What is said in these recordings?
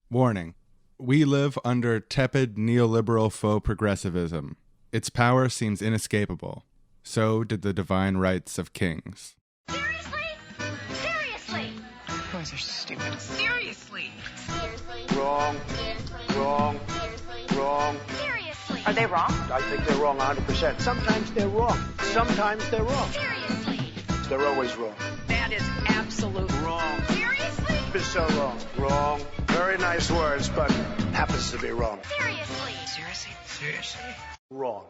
Warning. We live under tepid neoliberal faux progressivism. Its power seems inescapable. So did the divine rights of kings. Seriously? Seriously? Boys are stupid. Seriously? Wrong. Wrong. Wrong. Seriously? Are they wrong? I think they're wrong 100%. Sometimes they're wrong. Sometimes they're wrong. Seriously? They're always wrong. That is absolute Wrong. Seriously? Is so wrong. Wrong. Very nice words, but happens to be wrong. Seriously? Seriously? Wrong.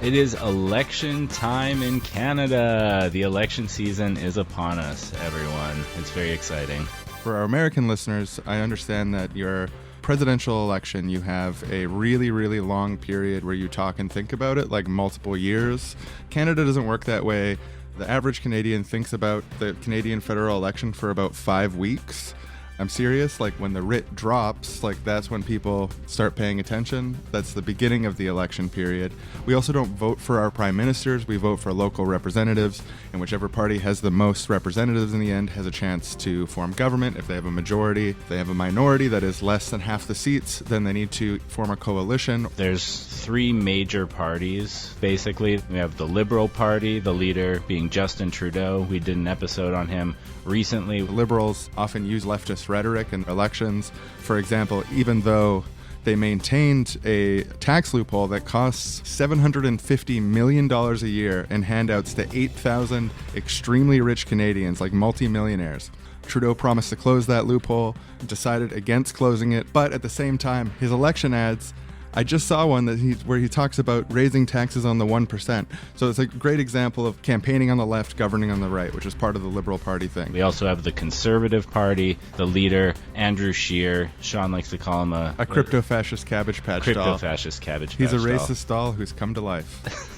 It is election time in Canada. The election season is upon us, everyone. It's very exciting. For our American listeners, I understand that your presidential election, you have a really, really long period where you talk and think about it, like multiple years. Canada doesn't work that way. The average Canadian thinks about the Canadian federal election for about 5 weeks. I'm serious, like when the writ drops, like that's when people start paying attention. That's the beginning of the election period. We also don't vote for our prime ministers, we vote for local representatives, and whichever party has the most representatives in the end has a chance to form government. If they have a majority, if they have a minority that is less than half the seats, then they need to form a coalition. There's 3 major parties, basically. We have the Liberal Party, the leader being Justin Trudeau. We did an episode on him recently. Liberals often use leftist rhetoric in elections. For example, even though they maintained a tax loophole that costs $750 million a year in handouts to 8,000 extremely rich Canadians, like multimillionaires. Trudeau promised to close that loophole, decided against closing it, but at the same time, his election ads, I just saw one where he talks about raising taxes on the 1%. So it's a great example of campaigning on the left, governing on the right, which is part of the Liberal Party thing. We also have the Conservative Party, the leader, Andrew Scheer. Sean likes to call him a crypto-fascist cabbage patch doll. Crypto-fascist cabbage patch He's a doll. racist doll who's come to life.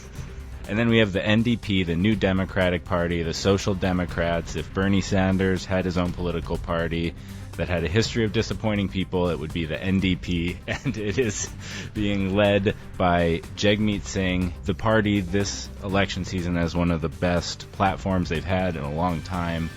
And then we have the NDP, the New Democratic Party, the Social Democrats. If Bernie Sanders had his own political party that had a history of disappointing people, it would be the NDP, and it is being led by Jagmeet Singh. The party this election season has one of the best platforms they've had in a long time.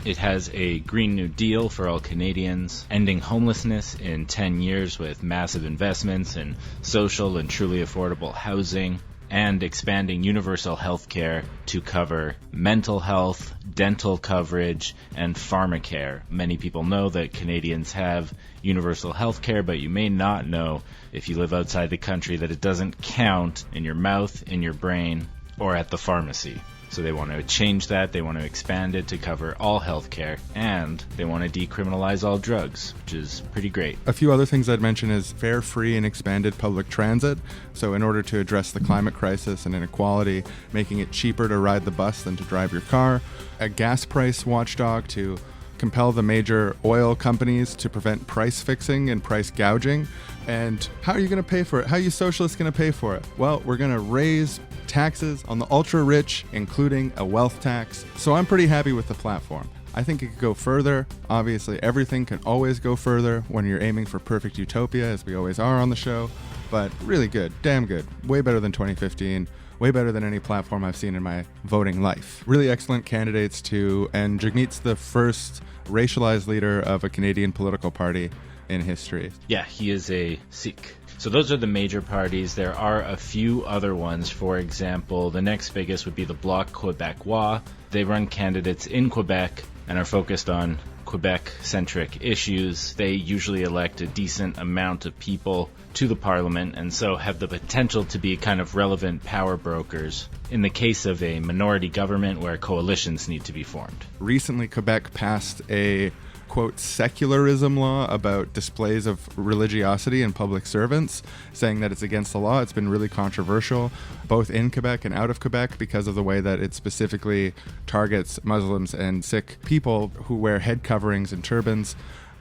It has a Green New Deal for all Canadians, ending homelessness in 10 years with massive investments in social and truly affordable housing, and expanding universal health care to cover mental health, dental coverage, and pharmacare. Many people know that Canadians have universal health care, but you may not know, if you live outside the country, that it doesn't count in your mouth, in your brain, or at the pharmacy. So they want to change that, they want to expand it to cover all healthcare, and they want to decriminalize all drugs, which is pretty great. A few other things I'd mention is fair, free, and expanded public transit. So in order to address the climate crisis and inequality, making it cheaper to ride the bus than to drive your car. A gas price watchdog to compel the major oil companies to prevent price fixing and price gouging. And how are you going to pay for it? How are you socialists going to pay for it? Well, we're going to raise taxes on the ultra rich, including a wealth tax. So I'm pretty happy with the platform. I think it could go further. Obviously, everything can always go further when you're aiming for perfect utopia, as we always are on the show. But really good, damn good, way better than 2015. Way better than any platform I've seen in my voting life. Really excellent candidates too, and Jagmeet's the first racialized leader of a Canadian political party in history. Yeah, he is a Sikh. So those are the major parties. There are a few other ones. For example, the next biggest would be the Bloc Québécois. They run candidates in Quebec and are focused on Quebec-centric issues. They usually elect a decent amount of people to the parliament and so have the potential to be kind of relevant power brokers in the case of a minority government where coalitions need to be formed. Recently, Quebec passed a quote, secularism law about displays of religiosity in public servants, saying that it's against the law. It's been really controversial, both in Quebec and out of Quebec, because of the way that it specifically targets Muslims and Sikh people who wear head coverings and turbans.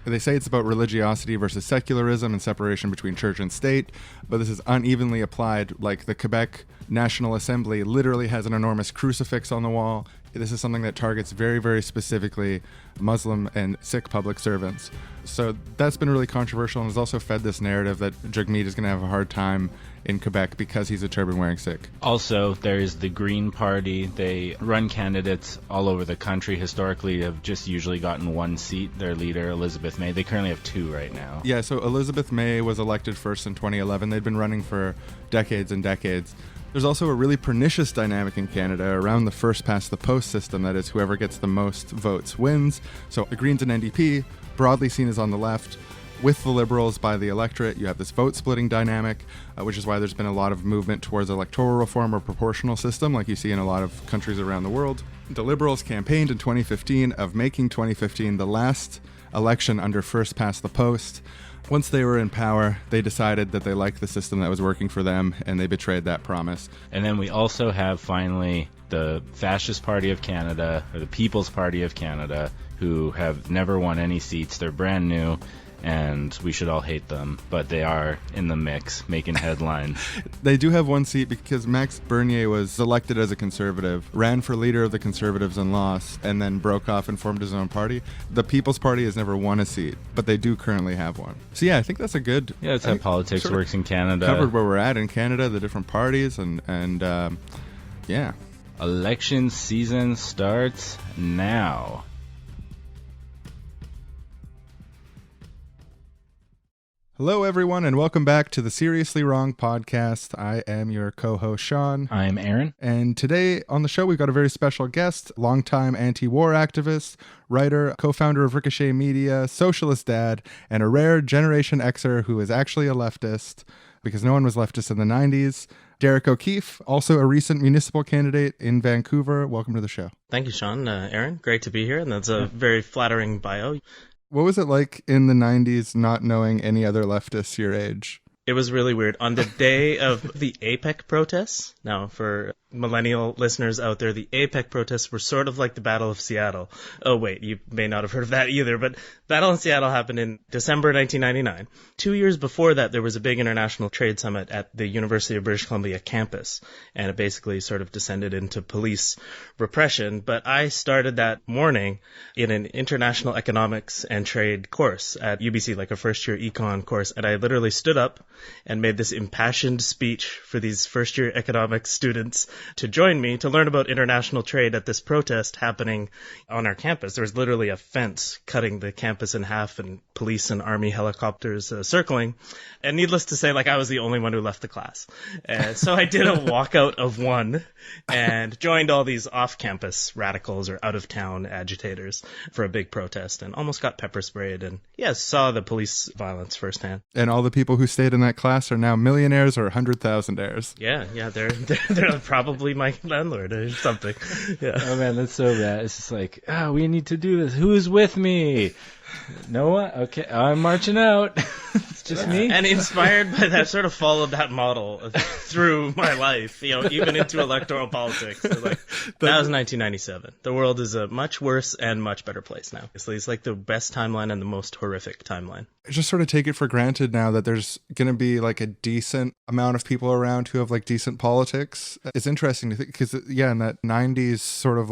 They say it's about religiosity versus secularism and separation between church and state, but this is unevenly applied. Like the Quebec National Assembly literally has an enormous crucifix on the wall. This is something that targets very, very specifically Muslim and Sikh public servants. So that's been really controversial and has also fed this narrative that Jagmeet is going to have a hard time in Quebec because he's a turban-wearing Sikh. Also, there is the Green Party. They run candidates all over the country. Historically, have just usually gotten one seat. Their leader, Elizabeth May, they currently have two right now. Yeah, so Elizabeth May was elected first in 2011. They'd been running for decades and decades. There's also a really pernicious dynamic in Canada around the first-past-the-post system. That is, whoever gets the most votes wins. So the Greens and NDP, broadly seen as on the left, with the Liberals by the electorate, you have this vote-splitting dynamic, which is why there's been a lot of movement towards electoral reform or proportional system, like you see in a lot of countries around the world. The Liberals campaigned in 2015 of making 2015 the last election under first-past-the-post. Once they were in power, they decided that they liked the system that was working for them, and they betrayed that promise. And then we also have, finally, the Fascist Party of Canada, or the People's Party of Canada, who have never won any seats. They're brand new, and we should all hate them, but they are in the mix, making headlines. They do have one seat because Max Bernier was elected as a Conservative, ran for leader of the Conservatives and lost, and then broke off and formed his own party. The People's Party has never won a seat, but they do currently have one. So yeah, I think that's a good... Yeah, that's how politics works in Canada. Covered where we're at in Canada, the different parties, and yeah. Election season starts now. Hello, everyone, and welcome back to the Seriously Wrong podcast. I am your co-host, Sean. I'm Aaron. And today on the show, we've got a very special guest, longtime anti-war activist, writer, co-founder of Ricochet Media, socialist dad, and a rare Generation Xer who is actually a leftist, because no one was leftist in the 90s. Derrick O'Keefe, also a recent municipal candidate in Vancouver. Welcome to the show. Thank you, Sean. Aaron, great to be here, and that's a very flattering bio. What was it like in the 90s not knowing any other leftists your age? It was really weird. On the day of the APEC protests, now for millennial listeners out there, the APEC protests were sort of like the Battle of Seattle. Oh, wait, you may not have heard of that either, but Battle of Seattle happened in December 1999. 2 years before that, there was a big international trade summit at the University of British Columbia campus, and it basically sort of descended into police repression. But I started that morning in an international economics and trade course at UBC, like a first-year econ course, and I literally stood up and made this impassioned speech for these first-year economics students to join me to learn about international trade at this protest happening on our campus. There was literally a fence cutting the campus in half and police and army helicopters circling. And needless to say, I was the only one who left the class. So I did a walkout of one and joined all these off-campus radicals or out-of-town agitators for a big protest and almost got pepper sprayed and, saw the police violence firsthand. And all the people who stayed in that class are now millionaires or 100,000-aires. Yeah, they're probably my landlord or something. Yeah. Oh man, that's so bad. It's just like, we need to do this. Who's with me? No one? Okay, I'm marching out. It's just me. And inspired by that, sort of followed that model through my life, even into electoral politics. So that was 1997. The world is a much worse and much better place now. It's like the best timeline and the most horrific timeline. I just sort of take it for granted now that there's going to be a decent amount of people around who have decent politics. It's interesting to think because, in that 90s sort of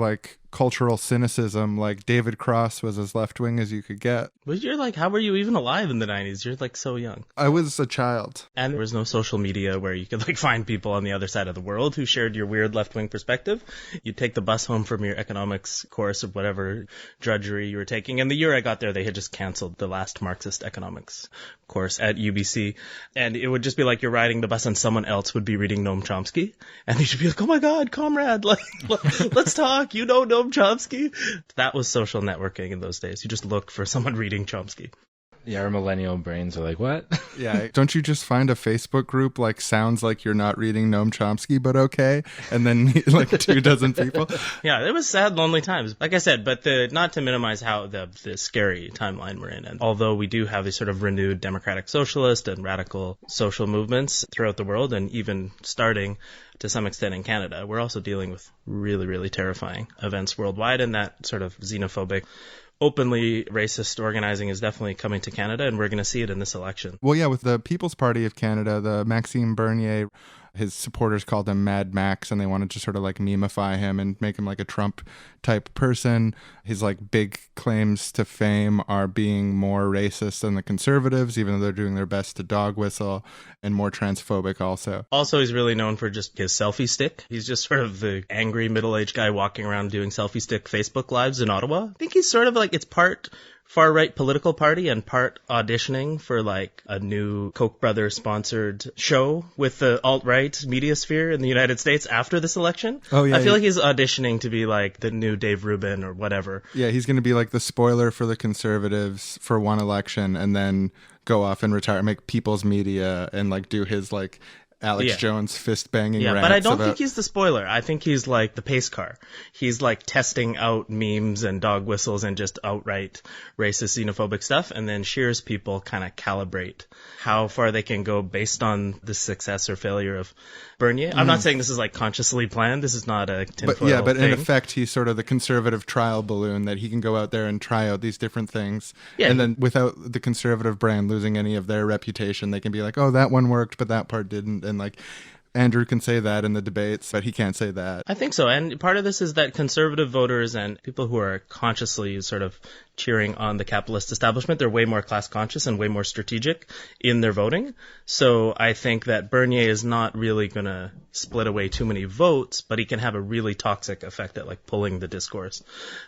cultural cynicism, David Cross was as left-wing as you could get. But you're how were you even alive in the 90s? You're so young. I was a child. And there was no social media where you could find people on the other side of the world who shared your weird left-wing perspective. You'd take the bus home from your economics course or whatever drudgery you were taking. And the year I got there, they had just canceled the last Marxist economics course at UBC. And it would just be you're riding the bus and someone else would be reading Noam Chomsky. And they should be oh my God, comrade, let's talk. Noam Chomsky. That was social networking in those days. You just look for someone reading Chomsky. Yeah, our millennial brains are what? Yeah, don't you just find a Facebook group sounds like you're not reading Noam Chomsky, but okay, and then 2 dozen people? Yeah, it was sad, lonely times. Like I said, but not to minimize how the scary timeline we're in. And although we do have these sort of renewed democratic socialist and radical social movements throughout the world, and even starting to some extent in Canada, we're also dealing with really, really terrifying events worldwide, and that sort of xenophobic, openly racist organizing is definitely coming to Canada, and we're going to see it in this election. Well, yeah, with the People's Party of Canada, the Maxime Bernier, His supporters called him Mad Max, and they wanted to sort of like memeify him and make him like a Trump type person. His like big claims to fame are being more racist than the conservatives, even though they're doing their best to dog whistle, and more transphobic also. Also, he's really known for just his selfie stick. He's just sort of the angry middle-aged guy walking around doing selfie stick Facebook lives in Ottawa. I think he's sort of like, it's part far-right political party and part auditioning for like a new Koch brothers sponsored show with the alt-right media sphere in the United States after this election. Oh, yeah. I feel like he's auditioning to be like the new Dave Rubin or whatever. Yeah, he's going to be like the spoiler for the conservatives for one election and then go off and retire, make People's Media and like do his like Alex Jones fist banging rants. But I don't think he's the spoiler. I think he's like the pace car. He's like testing out memes and dog whistles and just outright racist, xenophobic stuff, and then Scheer's people kind of calibrate how far they can go based on the success or failure of Bernier. I'm not saying this is like consciously planned. This is not a tinfoil but thing. in effect, he's sort of the conservative trial balloon that he can go out there and try out these different things. Yeah. And then without the conservative brand losing any of their reputation, they can be like, oh, that one worked, but that part didn't. And like Andrew can say that in the debates, but he can't say that. I think so. And part of this is that conservative voters and people who are consciously sort of cheering on the capitalist establishment, they're way more class conscious and way more strategic in their voting. So I think that Bernier is not really going to split away too many votes, but he can have a really toxic effect at like pulling the discourse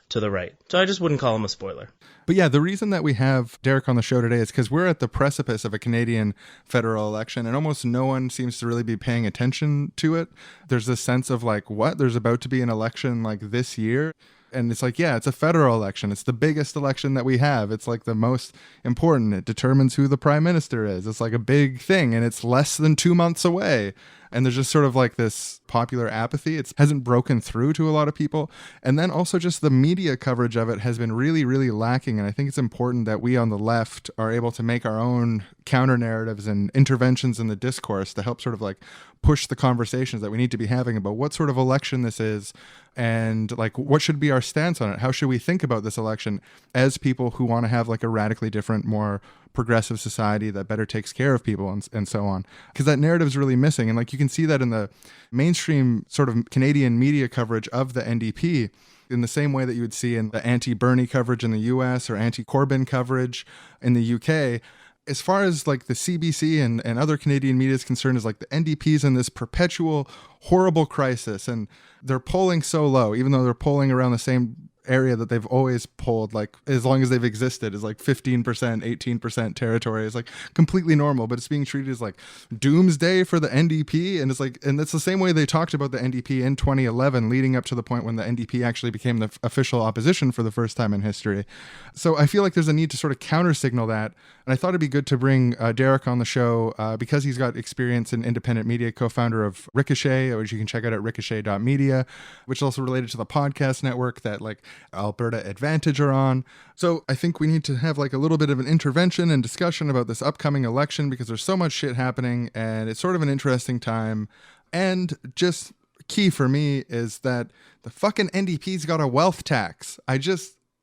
to the right. So I just wouldn't call him a spoiler. But yeah, the reason that we have Derrick on the show today is because we're at the precipice of a Canadian federal election, and almost no one seems to really be paying attention to it. There's this sense of like, what? There's about to be an election like this year? And it's like, yeah, it's a federal election. It's the biggest election that we have. It's like the most important. It determines who the prime minister is. It's like a big thing, and it's less than 2 months away. And there's just sort of like this popular apathy. It hasn't broken through to a lot of people. And then also just the media coverage of it has been really, really lacking. And I think it's important that we on the left are able to make our own counter narratives and interventions in the discourse to help sort of like push the conversations that we need to be having about what sort of election this is and like what should be our stance on it. How should we think about this election as people who want to have like a radically different, more progressive society that better takes care of people and so on, because that narrative is really missing. And like you can see that in the mainstream sort of Canadian media coverage of the NDP in the same way that you would see in the anti-Bernie coverage in the US or anti-Corbyn coverage in the UK. As far as like the CBC and other Canadian media is concerned, is like the NDP's in this perpetual horrible crisis, and they're polling so low, even though they're polling around the same area that they've always polled, like as long as they've existed, is like 15%, 18% territory is like completely normal, but it's being treated as like doomsday for the NDP. And it's like, and it's the same way they talked about the NDP in 2011, leading up to the point when the NDP actually became the official opposition for the first time in history. So I feel like there's a need to sort of counter signal that. And I thought it'd be good to bring Derrick on the show because he's got experience in independent media, co-founder of Ricochet, which you can check out at ricochet.media, which is also related to the podcast network that like Alberta Advantage are on. So I think we need to have like a little bit of an intervention and discussion about this upcoming election because there's so much shit happening and it's sort of an interesting time. And just key for me is that the fucking NDP's got a wealth tax.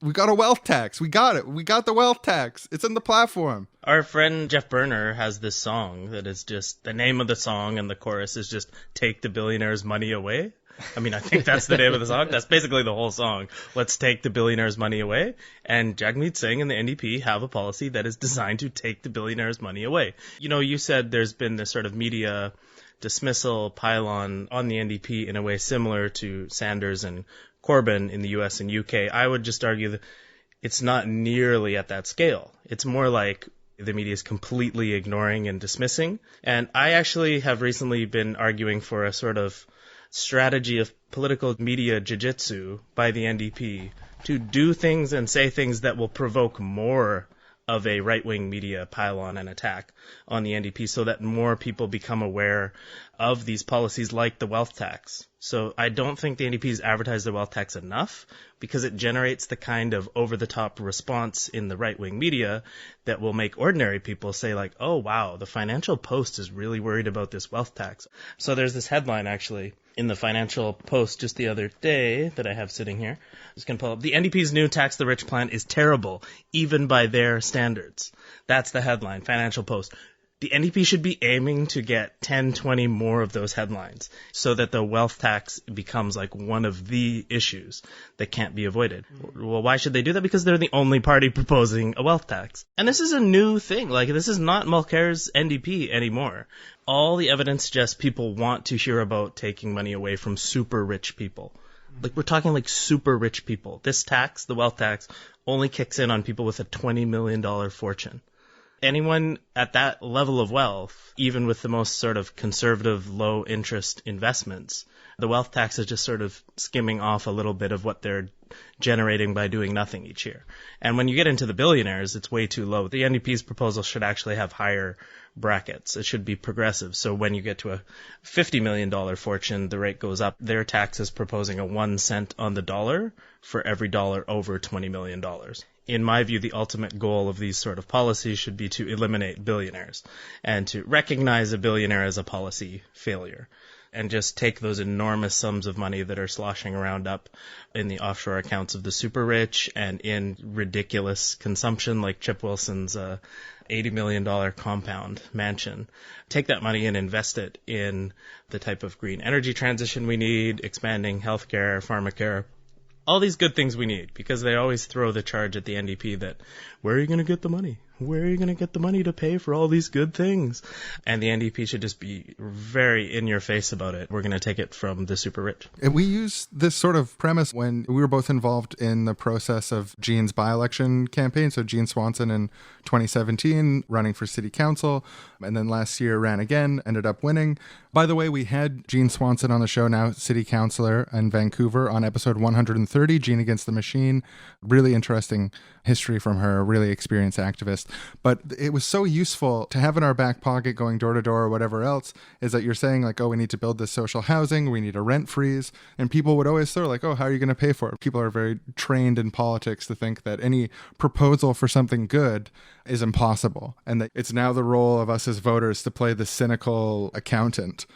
We got a wealth tax. We got it. We got the wealth tax. It's in the platform. Our friend Jeff Berner has this song that is just, the name of the song and the chorus is just "Take the Billionaires' Money Away." I mean, I think that's the name of the song. That's basically the whole song. Let's take the billionaires' money away. And Jagmeet Singh and the NDP have a policy that is designed to take the billionaires' money away. You know, you said there's been this sort of media dismissal pylon on the NDP in a way similar to Sanders and Corbyn in the US and UK. I would just argue that it's not nearly at that scale. It's more like the media is completely ignoring and dismissing. And I actually have recently been arguing for a sort of strategy of political media jiu-jitsu by the NDP to do things and say things that will provoke more of a right-wing media pylon and attack on the NDP so that more people become aware of these policies like the wealth tax. So I don't think the NDP has advertised the wealth tax enough because it generates the kind of over-the-top response in the right-wing media that will make ordinary people say like, oh wow, the Financial Post is really worried about this wealth tax. So there's this headline actually in the Financial Post just the other day that I have sitting here. I'm just going to pull up. The NDP's new tax the rich plan is terrible, even by their standards. That's the headline, Financial Post. The NDP should be aiming to get 10, 20 more of those headlines so that the wealth tax becomes like one of the issues that can't be avoided. Well, why should they do that? Because they're the only party proposing a wealth tax. And this is a new thing. Like, this is not Mulcair's NDP anymore. All the evidence suggests people want to hear about taking money away from super rich people. Like, we're talking like super rich people. This tax, the wealth tax, only kicks in on people with a $20 million fortune. Anyone at that level of wealth, even with the most sort of conservative, low interest investments, the wealth tax is just sort of skimming off a little bit of what they're generating by doing nothing each year. And when you get into the billionaires, it's way too low. The NDP's proposal should actually have higher brackets. It should be progressive. So when you get to a $50 million fortune, the rate goes up. Their tax is proposing a 1 cent on the dollar for every dollar over $20 million. In my view, the ultimate goal of these sort of policies should be to eliminate billionaires and to recognize a billionaire as a policy failure and just take those enormous sums of money that are sloshing around up in the offshore accounts of the super rich and in ridiculous consumption like Chip Wilson's $80 million compound mansion. Take that money and invest it in the type of green energy transition we need, expanding healthcare, pharmacare, all these good things we need, because they always throw the charge at the NDP that, where are you going to get the money? Where are you going to get the money to pay for all these good things? And the NDP should just be very in your face about it. We're going to take it from the super rich. We use this sort of premise when we were both involved in the process of Jean's by-election campaign. So Jean Swanson in 2017 running for city council, and then last year ran again, ended up winning. By the way, we had Jean Swanson on the show, now city councilor in Vancouver, on episode 130, Jean Against the Machine. Really interesting history from her, a really experienced activist. But it was so useful to have in our back pocket going door to door or whatever else, is that you're saying like, oh, we need to build this social housing, we need a rent freeze. And people would always throw like, oh, how are you going to pay for it? People are very trained in politics to think that any proposal for something good is impossible, and that it's now the role of us as voters to play the cynical accountant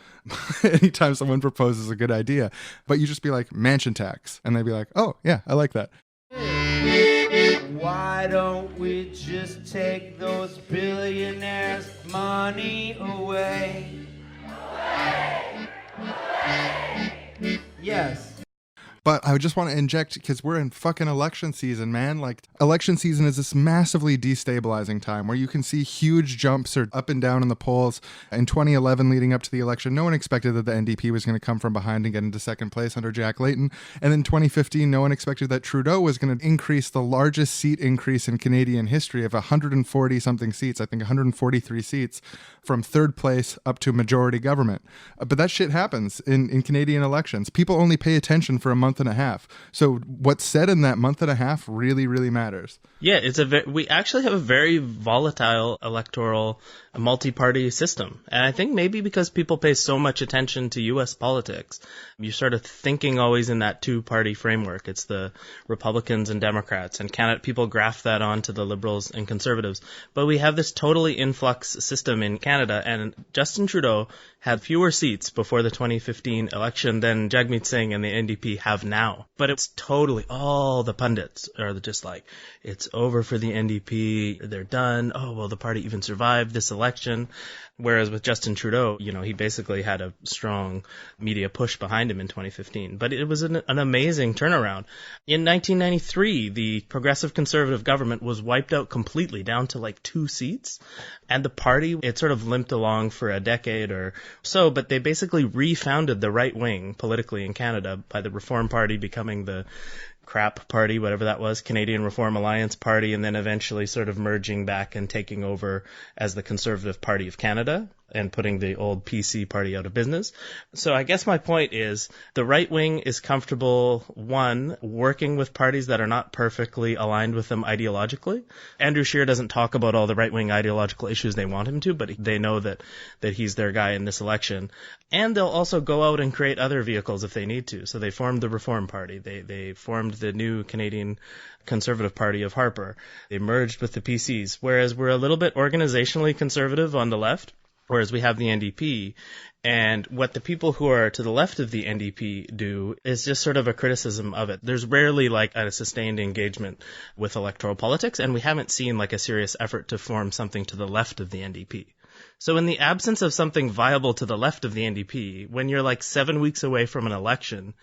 anytime someone proposes a good idea. But you just be like, mansion tax, and they'd be like, oh yeah, I like that. Why don't we just take those billionaires' money away? Yes. But I just want to inject, because we're in fucking election season, man. Like, election season is this massively destabilizing time where you can see huge jumps or up and down in the polls. In 2011, leading up to the election, no one expected that the NDP was going to come from behind and get into second place under Jack Layton. And then 2015, no one expected that Trudeau was going to increase the largest seat increase in Canadian history of 140-something seats, I think 143 seats, from third place up to majority government. But that shit happens in Canadian elections. People only pay attention for a month and a half. So what's said in that month and a half really, really matters. Yeah, we actually have a very volatile electoral multi-party system. And I think maybe because people pay so much attention to U.S. politics, you're sort of thinking always in that two-party framework. It's the Republicans and Democrats, and people graft that onto the Liberals and Conservatives. But we have this totally influx system in Canada, and Justin Trudeau had fewer seats before the 2015 election than Jagmeet Singh and the NDP have now. But it's totally, all the pundits are just like, it's over for the NDP, they're done, oh, well, the party even survived this election. Whereas with Justin Trudeau, he basically had a strong media push behind him in 2015. But it was an amazing turnaround. In 1993, the Progressive Conservative government was wiped out completely, down to like 2 seats. And the party, it sort of limped along for a decade or so, but they basically refounded the right wing politically in Canada by the Reform Party becoming the crap party, whatever that was, Canadian Reform Alliance Party, and then eventually sort of merging back and taking over as the Conservative Party of Canada and putting the old PC party out of business. So I guess my point is the right wing is comfortable, one, working with parties that are not perfectly aligned with them ideologically. Andrew Scheer doesn't talk about all the right wing ideological issues they want him to, but they know that he's their guy in this election. And they'll also go out and create other vehicles if they need to. So they formed the Reform Party. They formed the new Canadian Conservative Party of Harper. They merged with the PCs, whereas we're a little bit organizationally conservative on the left, whereas we have the NDP. And what the people who are to the left of the NDP do is just sort of a criticism of it. There's rarely like a sustained engagement with electoral politics, and we haven't seen like a serious effort to form something to the left of the NDP. So in the absence of something viable to the left of the NDP, when you're like 7 weeks away from an election,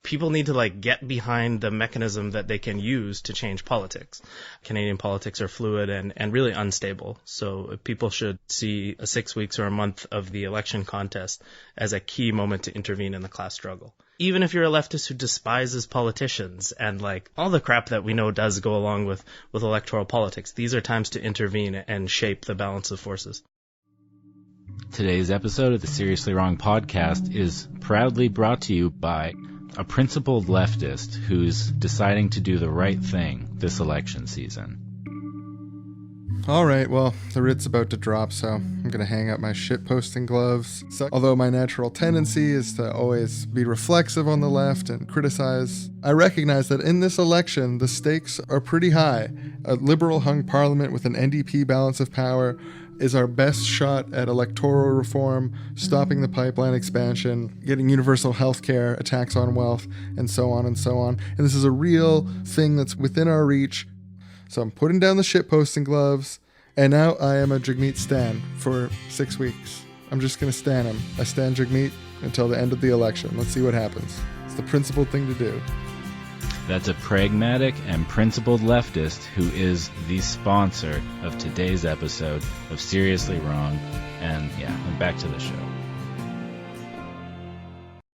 people need to like get behind the mechanism that they can use to change politics. Canadian politics are fluid and really unstable. So people should see 6 weeks or a month of the election contest as a key moment to intervene in the class struggle. Even if you're a leftist who despises politicians and like all the crap that we know does go along with electoral politics, these are times to intervene and shape the balance of forces. Today's episode of the Seriously Wrong podcast is proudly brought to you by a principled leftist who's deciding to do the right thing this election season. All right, well, the writ's about to drop, so I'm going to hang up my shitposting gloves. So, although my natural tendency is to always be reflexive on the left and criticize, I recognize that in this election, the stakes are pretty high. A liberal-hung parliament with an NDP balance of power is our best shot at electoral reform, stopping the pipeline expansion, getting universal health care, a tax on wealth, and so on and so on. And this is a real thing that's within our reach. So I'm putting down the shitposting gloves, and now I am a Jagmeet stan for 6 weeks. I'm just going to stan him. I stan Jagmeet until the end of the election. Let's see what happens. It's the principled thing to do. That's a pragmatic and principled leftist who is the sponsor of today's episode of Seriously Wrong. And back to the show.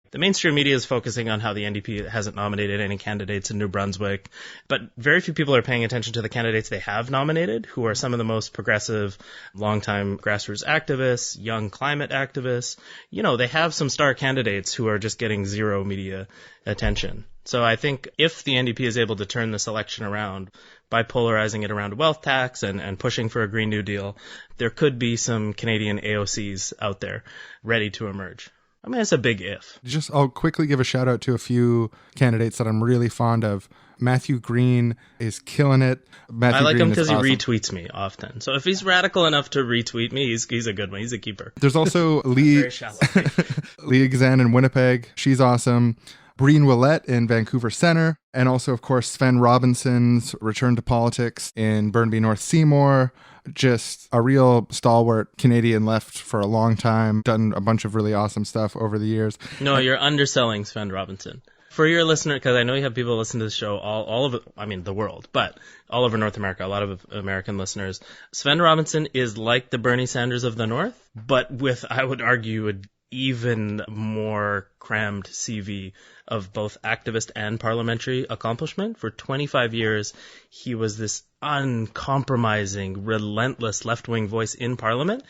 The mainstream media is focusing on how the NDP hasn't nominated any candidates in New Brunswick, but very few people are paying attention to the candidates they have nominated, who are some of the most progressive, longtime grassroots activists, young climate activists. You know, they have some star candidates who are just getting zero media attention. So I think if the NDP is able to turn this election around by polarizing it around a wealth tax and pushing for a Green New Deal, there could be some Canadian AOCs out there ready to emerge. I mean, it's a big if. I'll quickly give a shout out to a few candidates that I'm really fond of. Matthew Green is killing it. I like him because awesome. He retweets me often. So if he's radical enough to retweet me, he's a good one. He's a keeper. There's also Lee Exan in Winnipeg. She's awesome. Breen Willette in Vancouver Centre. And also, of course, Sven Robinson's return to politics in Burnaby North Seymour. Just a real stalwart Canadian left for a long time. Done a bunch of really awesome stuff over the years. No, you're underselling Sven Robinson. For your listener, because I know you have people listen to the show all over, the world, but all over North America, a lot of American listeners. Sven Robinson is like the Bernie Sanders of the North, but with, I would argue, an even more crammed CV of both activist and parliamentary accomplishment. For 25 years, he was this uncompromising, relentless left-wing voice in Parliament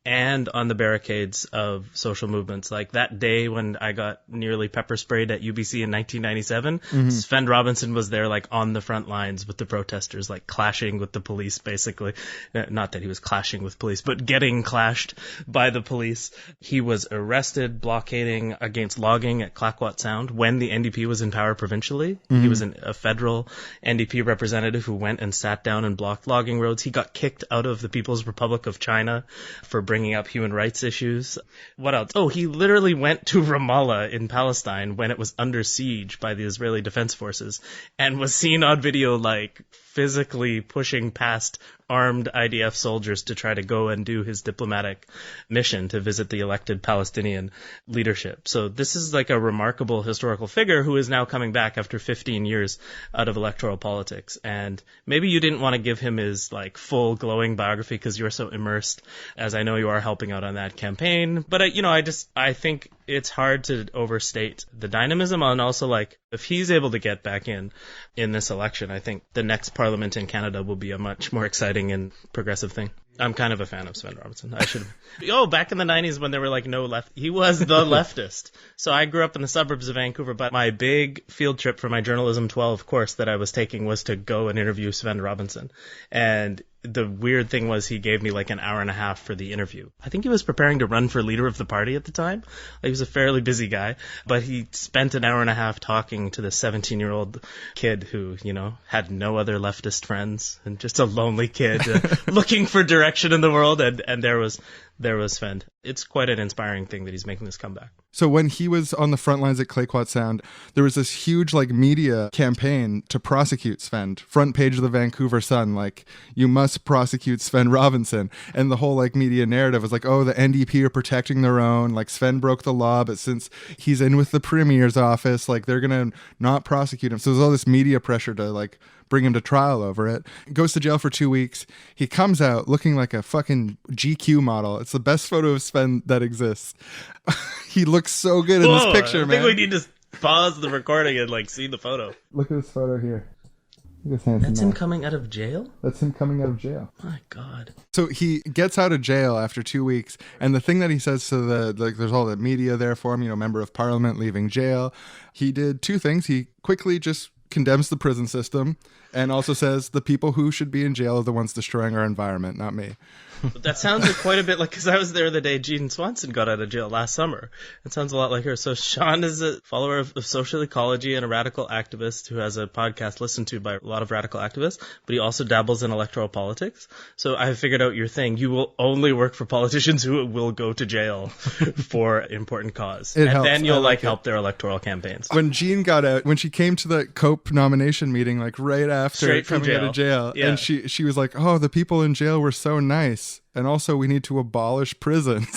and on the barricades of social movements. Like that day when I got nearly pepper sprayed at UBC in 1997, Sven Robinson was there like on the front lines with the protesters, like clashing with the police, basically. Not that he was clashing with police, but getting clashed by the police. He was arrested blockading against logging at Clayoquot Sound when the NDP was in power provincially. He was a federal NDP representative who went and sat down and blocked logging roads. He got kicked out of the People's Republic of China for bringing up human rights issues. What else? Oh, he literally went to Ramallah in Palestine when it was under siege by the Israeli Defense Forces and was seen on video like physically pushing past armed IDF soldiers to try to go and do his diplomatic mission to visit the elected Palestinian leadership. So this is like a remarkable historical figure who is now coming back after 15 years out of electoral politics. And maybe you didn't want to give him his like full glowing biography because you're so immersed, as I know you are, helping out on that campaign. But I think it's hard to overstate the dynamism, and also like if he's able to get back in this election, I think the next parliament in Canada will be a much more exciting and progressive thing. I'm kind of a fan of Sven Robinson. Back in the 90s when there were like no left, he was the leftist. So I grew up in the suburbs of Vancouver, but my big field trip for my Journalism 12 course that I was taking was to go and interview Sven Robinson. And the weird thing was he gave me like an hour and a half for the interview. I think he was preparing to run for leader of the party at the time. He was a fairly busy guy, but he spent an hour and a half talking to the 17-year-old kid who, had no other leftist friends and just a lonely kid looking for direction in the world. And there was there was Sven. It's quite an inspiring thing that he's making this comeback. So when he was on the front lines at Clayquot Sound, there was this huge like media campaign to prosecute Sven. Front page of the Vancouver Sun, like, you must prosecute Sven Robinson. And the whole like media narrative was like, oh, the NDP are protecting their own. Like, Sven broke the law, but since he's in with the Premier's office, like, they're going to not prosecute him. So there's all this media pressure to like bring him to trial over it. Goes to jail for 2 weeks. He comes out looking like a fucking GQ model. It's the best photo of Sven that exists. He looks so good in this picture, man. I think we need to pause the recording and like see the photo. Look at this photo here. Look at this handsome That's him man. coming out of jail? That's him coming out of jail. My God. So he gets out of jail after 2 weeks, and the thing that he says to there's all the media there for him, member of parliament leaving jail. He did two things. He quickly just condemns the prison system and also says the people who should be in jail are the ones destroying our environment, not me. That sounds quite a bit like, because I was there the day Jean Swanson got out of jail last summer. It sounds a lot like her. So Sean is a follower of social ecology and a radical activist who has a podcast listened to by a lot of radical activists, but he also dabbles in electoral politics. So I figured out your thing. You will only work for politicians who will go to jail for important cause. It and helps. then you'll like help their electoral campaigns. When Jean got out, when she came to the COPE nomination meeting, like right after Straight from coming out of jail, Yeah. and she was like, oh, the people in jail were so nice. And also, we need to abolish prisons.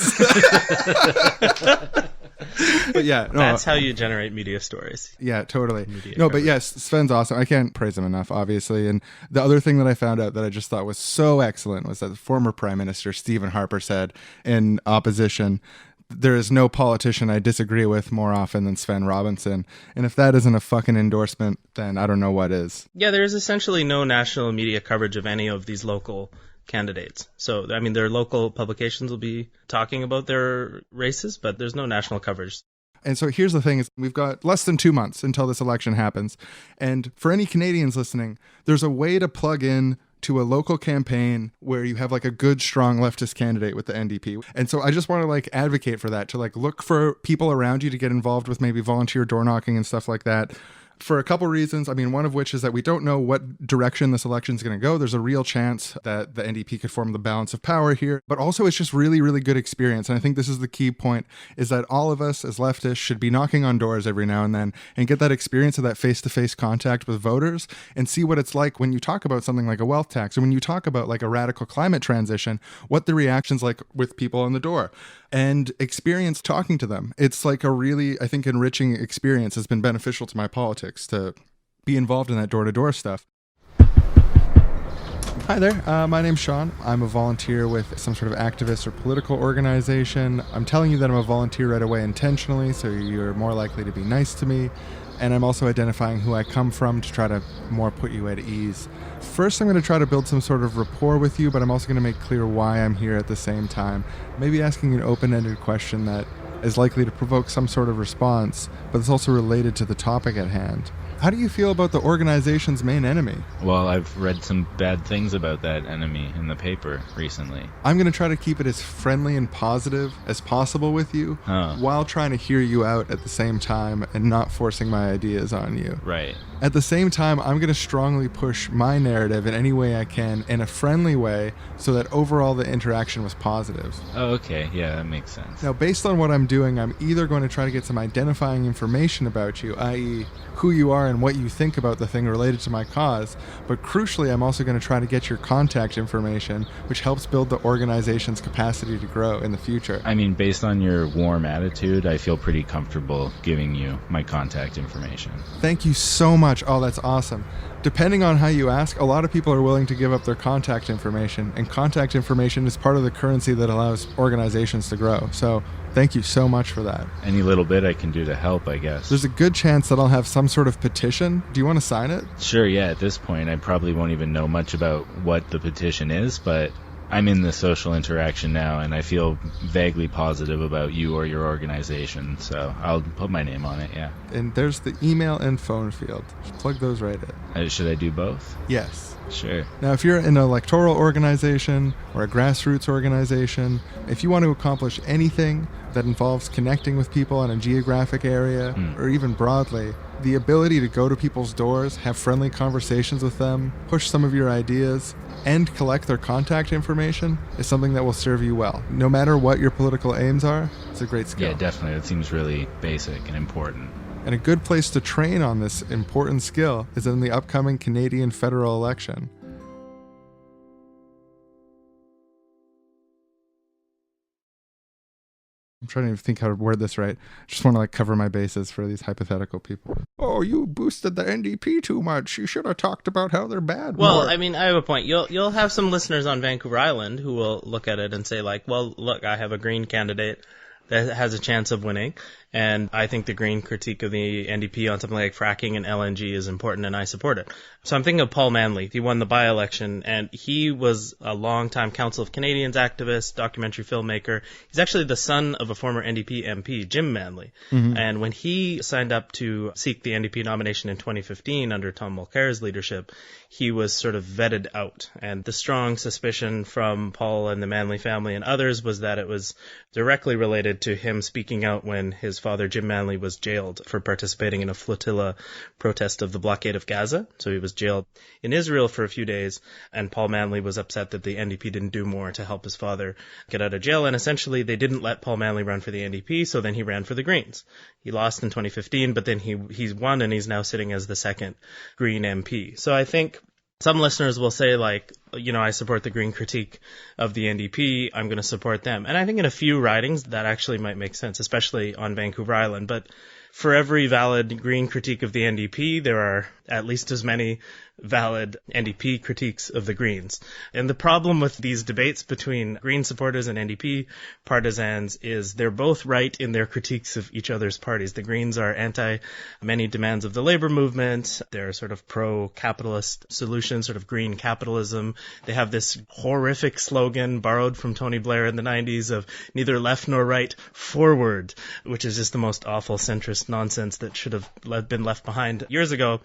But yeah, no, That's how you generate media stories. yeah, totally. Media No, but coverage. yes, Sven's awesome. I can't praise him enough, obviously. And the other thing that I found out that I just thought was so excellent was that the former Prime Minister Stephen Harper said in opposition, there is no politician I disagree with more often than Sven Robinson. And if that isn't a fucking endorsement, then I don't know what is. Yeah, there's essentially no national media coverage of any of these local candidates. So, I mean, their local publications will be talking about their races, but there's no national coverage. And so here's the thing is we've got less than 2 months until this election happens. And for any Canadians listening, there's a way to plug in to a local campaign where you have like a good, strong leftist candidate with the NDP. And so I just want to like advocate for that, to like look for people around you to get involved with, maybe volunteer door knocking and stuff like that. For a couple reasons. I mean, one of which is that we don't know what direction this election is going to go. There's a real chance that the NDP could form the balance of power here. But also, it's just really, really good experience. And I think this is the key point, is that all of us as leftists should be knocking on doors every now and then and get that experience of that face-to-face contact with voters and see what it's like when you talk about something like a wealth tax, or when you talk about like a radical climate transition, what the reaction's like with people on the door, and experience talking to them. It's like a really, I think, enriching experience. Has been beneficial to my politics to be involved in that door-to-door stuff. Hi there, my name's Sean. I'm a volunteer with some sort of activist or political organization. I'm telling you that I'm a volunteer right away intentionally, so you're more likely to be nice to me. And I'm also identifying who I come from to try to more put you at ease. First, I'm going to try to build some sort of rapport with you, but I'm also going to make clear why I'm here at the same time. Maybe asking an open-ended question that is likely to provoke some sort of response, but it's also related to the topic at hand. How do you feel about the organization's main enemy? Well, I've read some bad things about that enemy in the paper recently. I'm going to try to keep it as friendly and positive as possible with you, while trying to hear you out at the same time and not forcing my ideas on you. Right. At the same time, I'm going to strongly push my narrative in any way I can in a friendly way so that overall the interaction was positive. Oh, okay. Yeah, that makes sense. Now, based on what I'm doing, I'm either going to try to get some identifying information about you, i.e. who you are and what you think about the thing related to my cause, but crucially, I'm also going to try to get your contact information, which helps build the organization's capacity to grow in the future. I mean, based on your warm attitude, I feel pretty comfortable giving you my contact information. Thank you so much. Oh, that's awesome. Depending on how you ask, a lot of people are willing to give up their contact information, and contact information is part of the currency that allows organizations to grow. So thank you so much for that. Any little bit I can do to help, I guess. There's a good chance that I'll have some sort of petition. Do you want to sign it? Sure, yeah. At this point, I probably won't even know much about what the petition is, but I'm in the social interaction now, and I feel vaguely positive about you or your organization, so I'll put my name on it, yeah. And there's the email and phone field. Just plug those right in. Should I do both? Yes. Sure. Now, if you're an electoral organization or a grassroots organization, if you want to accomplish anything that involves connecting with people in a geographic area or even broadly, The ability to go to people's doors, have friendly conversations with them, push some of your ideas, and collect their contact information is something that will serve you well. No matter what your political aims are, it's a great skill. Yeah, definitely. That seems really basic and important. And a good place to train on this important skill is in the upcoming Canadian federal election. I'm trying to think how to word this right. I just want to cover my bases for these hypothetical people. Oh, you boosted the NDP too much. You should have talked about how they're bad. Well, more. I mean, I have a point. You'll have some listeners on Vancouver Island who will look at it and say, well, look, I have a Green candidate that has a chance of winning. And I think the Green critique of the NDP on something like fracking and LNG is important, and I support it. So I'm thinking of Paul Manley. He won the by-election, and he was a long-time Council of Canadians activist, documentary filmmaker. He's actually the son of a former NDP MP, Jim Manley. Mm-hmm. And when he signed up to seek the NDP nomination in 2015 under Tom Mulcair's leadership, he was sort of vetted out. And the strong suspicion from Paul and the Manley family and others was that it was directly related to him speaking out when his father, Jim Manley, was jailed for participating in a flotilla protest of the blockade of Gaza. So he was jailed in Israel for a few days, and Paul Manley was upset that the NDP didn't do more to help his father get out of jail, and essentially they didn't let Paul Manley run for the NDP, so then he ran for the Greens. He lost in 2015, but then he's won, and he's now sitting as the second Green MP. So I think some listeners will say, I support the Green critique of the NDP. I'm going to support them. And I think in a few ridings that actually might make sense, especially on Vancouver Island. But for every valid Green critique of the NDP, there are at least as many valid NDP critiques of the Greens. And the problem with these debates between Green supporters and NDP partisans is they're both right in their critiques of each other's parties. The Greens are anti many demands of the labor movement. They're sort of pro-capitalist solutions, sort of green capitalism. They have this horrific slogan borrowed from Tony Blair in the 90s of neither left nor right, forward, which is just the most awful centrist nonsense that should have been left behind years ago.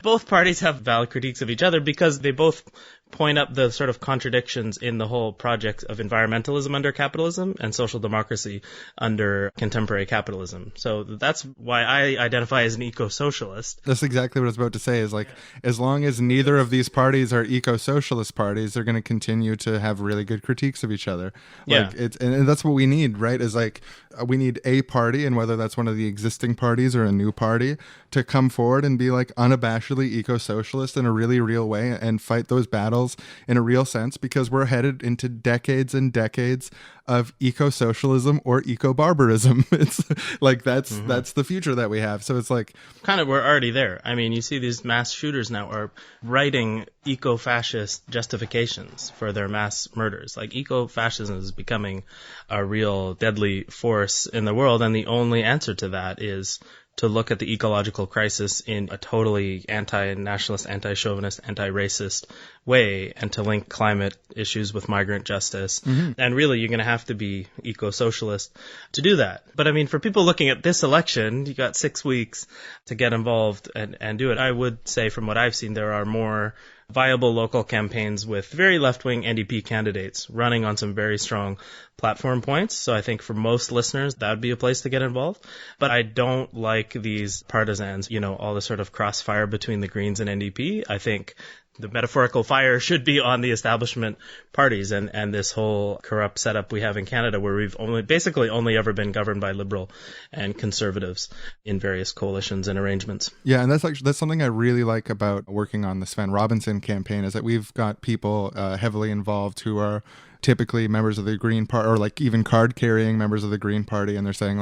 Both parties have valid critiques of each other because they both point up the sort of contradictions in the whole project of environmentalism under capitalism and social democracy under contemporary capitalism. So that's why I identify as an eco-socialist. That's exactly what I was about to say, is as long as neither of these parties are eco-socialist parties, they're going to continue to have really good critiques of each other. And that's what we need, right? Is we need a party, and whether that's one of the existing parties or a new party, to come forward and be unabashedly eco-socialist in a really real way and fight those battles in a real sense, because we're headed into decades and decades of eco-socialism or eco-barbarism. It's that's the future that we have. So it's kind of, we're already there. I mean, you see these mass shooters now are writing eco-fascist justifications for their mass murders. Eco-fascism is becoming a real deadly force in the world, and the only answer to that is to look at the ecological crisis in a totally anti-nationalist, anti-chauvinist, anti-racist way, and to link climate issues with migrant justice. Mm-hmm. And really, you're going to have to be eco-socialist to do that. But I mean, for people looking at this election, you got 6 weeks to get involved and do it. I would say, from what I've seen, there are more viable local campaigns with very left-wing NDP candidates running on some very strong platform points. So I think for most listeners, that would be a place to get involved. But I don't like these partisans, all the sort of crossfire between the Greens and NDP. I think the metaphorical fire should be on the establishment parties and this whole corrupt setup we have in Canada, where we've only ever been governed by Liberal and Conservatives in various coalitions and arrangements. Yeah, and that's something I really like about working on the Sven Robinson campaign, is that we've got people heavily involved who are typically members of the Green Party, or even card-carrying members of the Green Party, and they're saying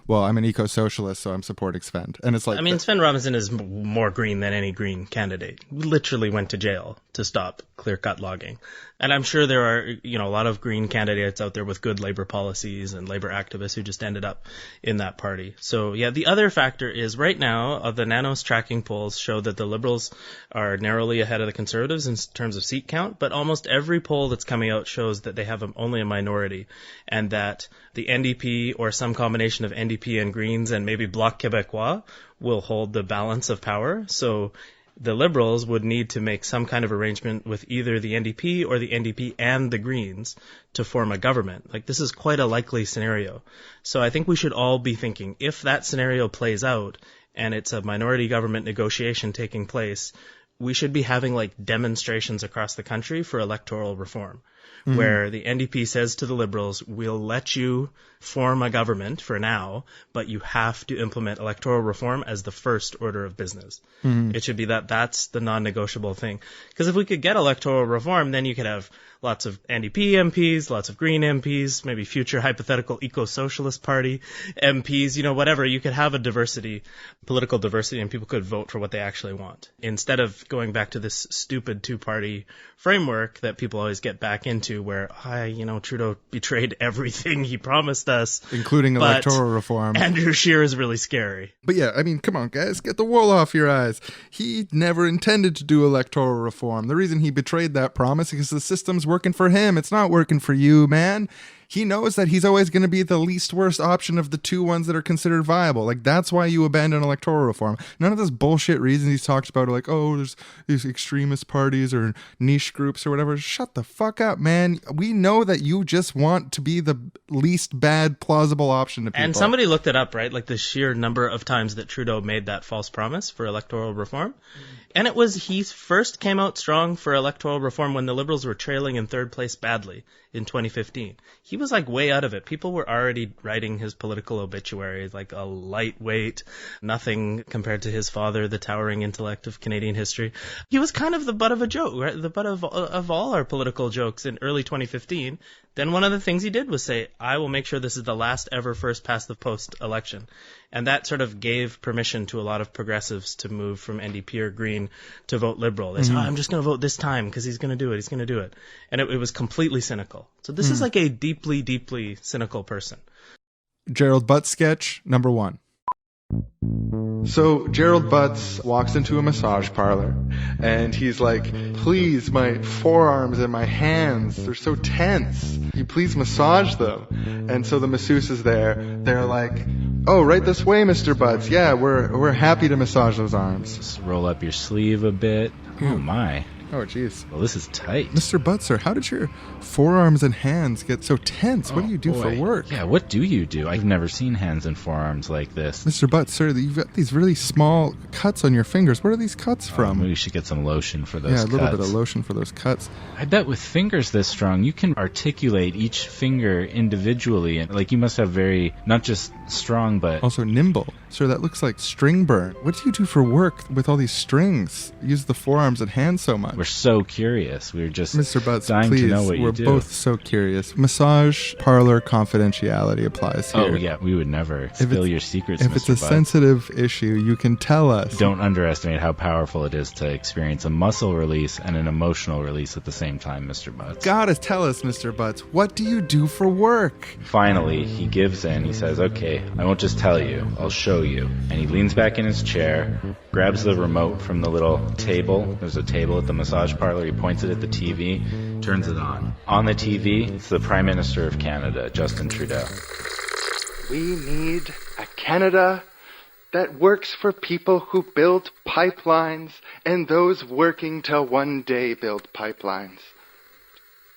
well, I'm an eco-socialist, so I'm supporting Sven. And it's Sven Robinson is more green than any Green candidate. He literally went to jail to stop clear-cut logging. And I'm sure there are, a lot of Green candidates out there with good labor policies and labor activists who just ended up in that party. So, yeah, the other factor is right now, the Nanos tracking polls show that the Liberals are narrowly ahead of the Conservatives in terms of seat count, but almost every poll that's coming out shows that they have only a minority, and that the NDP or some combination of NDP and Greens and maybe Bloc Québécois will hold the balance of power. So the Liberals would need to make some kind of arrangement with either the NDP or the NDP and the Greens to form a government. This is quite a likely scenario. So I think we should all be thinking, if that scenario plays out and it's a minority government negotiation taking place, we should be having like demonstrations across the country for electoral reform, where the NDP says to the Liberals, we'll let you form a government for now, but you have to implement electoral reform as the first order of business. It should be that's the non-negotiable thing. Because if we could get electoral reform, then you could have lots of NDP MPs, lots of Green MPs, maybe future hypothetical eco-socialist party MPs, whatever. You could have a political diversity, and people could vote for what they actually want. Instead of going back to this stupid two-party framework that people always get back into where, Trudeau betrayed everything he promised us. Including electoral reform. Andrew Scheer is really scary. But yeah, I mean, come on, guys, get the wool off your eyes. He never intended to do electoral reform. The reason he betrayed that promise is because the system's working for him. It's not working for you, man. He knows that he's always going to be the least worst option of the two ones that are considered viable. Like, that's why you abandon electoral reform. None of this bullshit reasons he's talked about, like, oh, there's these extremist parties or niche groups or whatever. Shut the fuck up, man. We know that you just want to be the least bad plausible option to people. And somebody looked it up, right? Like the sheer number of times that Trudeau made that false promise for electoral reform. And it was, he first came out strong for electoral reform when the Liberals were trailing in third place badly in 2015. He was like way out of it. People were already writing his political obituary, like a lightweight, nothing compared to his father, the towering intellect of Canadian history. He was kind of the butt of a joke, right? The butt of all our political jokes in early 2015. Then one of the things he did was say, I will make sure this is the last ever first past the post election. And that sort of gave permission to a lot of progressives to move from NDP or Green to vote Liberal. They said, I'm just going to vote this time because he's going to do it. He's going to do it. And it was completely cynical. So this is like a deeply, deeply cynical person. Gerald Butts sketch number 1. So Gerald Butts walks into a massage parlor and he's like, please, my forearms and my hands, they're so tense. Can you please massage them? And so the masseuse is there. They're like, oh, right this way, Mr. Butts. Yeah, we're happy to massage those arms. Just roll up your sleeve a bit. Oh my. Oh, jeez. Well, this is tight. Mr. Butts, sir, how did your forearms and hands get so tense? What do you do for work? Yeah, what do you do? I've never seen hands and forearms like this. Mr. Butts, sir, you've got these really small cuts on your fingers. Where are these cuts from? Maybe we should get some lotion for those cuts. Yeah, a little bit of lotion for those cuts. I bet with fingers this strong, you can articulate each finger individually. And like, you must have very, not just strong, but also nimble. Sir, that looks like string burn. What do you do for work with all these strings? Use the forearms and hands so much. We're so curious. We're just Mr. Butts, dying please, to know what you do. We're both so curious. Massage parlor confidentiality applies here. Oh, yeah. We would never spill your secrets, If Mr. it's a Butts. sensitive issue, you can tell us. Don't underestimate how powerful it is to experience a muscle release and an emotional release at the same time, Mr. Butts. Gotta tell us, Mr. Butts, what do you do for work? Finally, he gives in. He says, okay, I won't just tell you, I'll show you. And he leans back in his chair, grabs the remote from the little table. There's a table at the massage parlor. He points it at the TV, turns it on. On the TV, it's the Prime Minister of Canada, Justin Trudeau. We need a Canada that works for people who build pipelines and those working to one day build pipelines.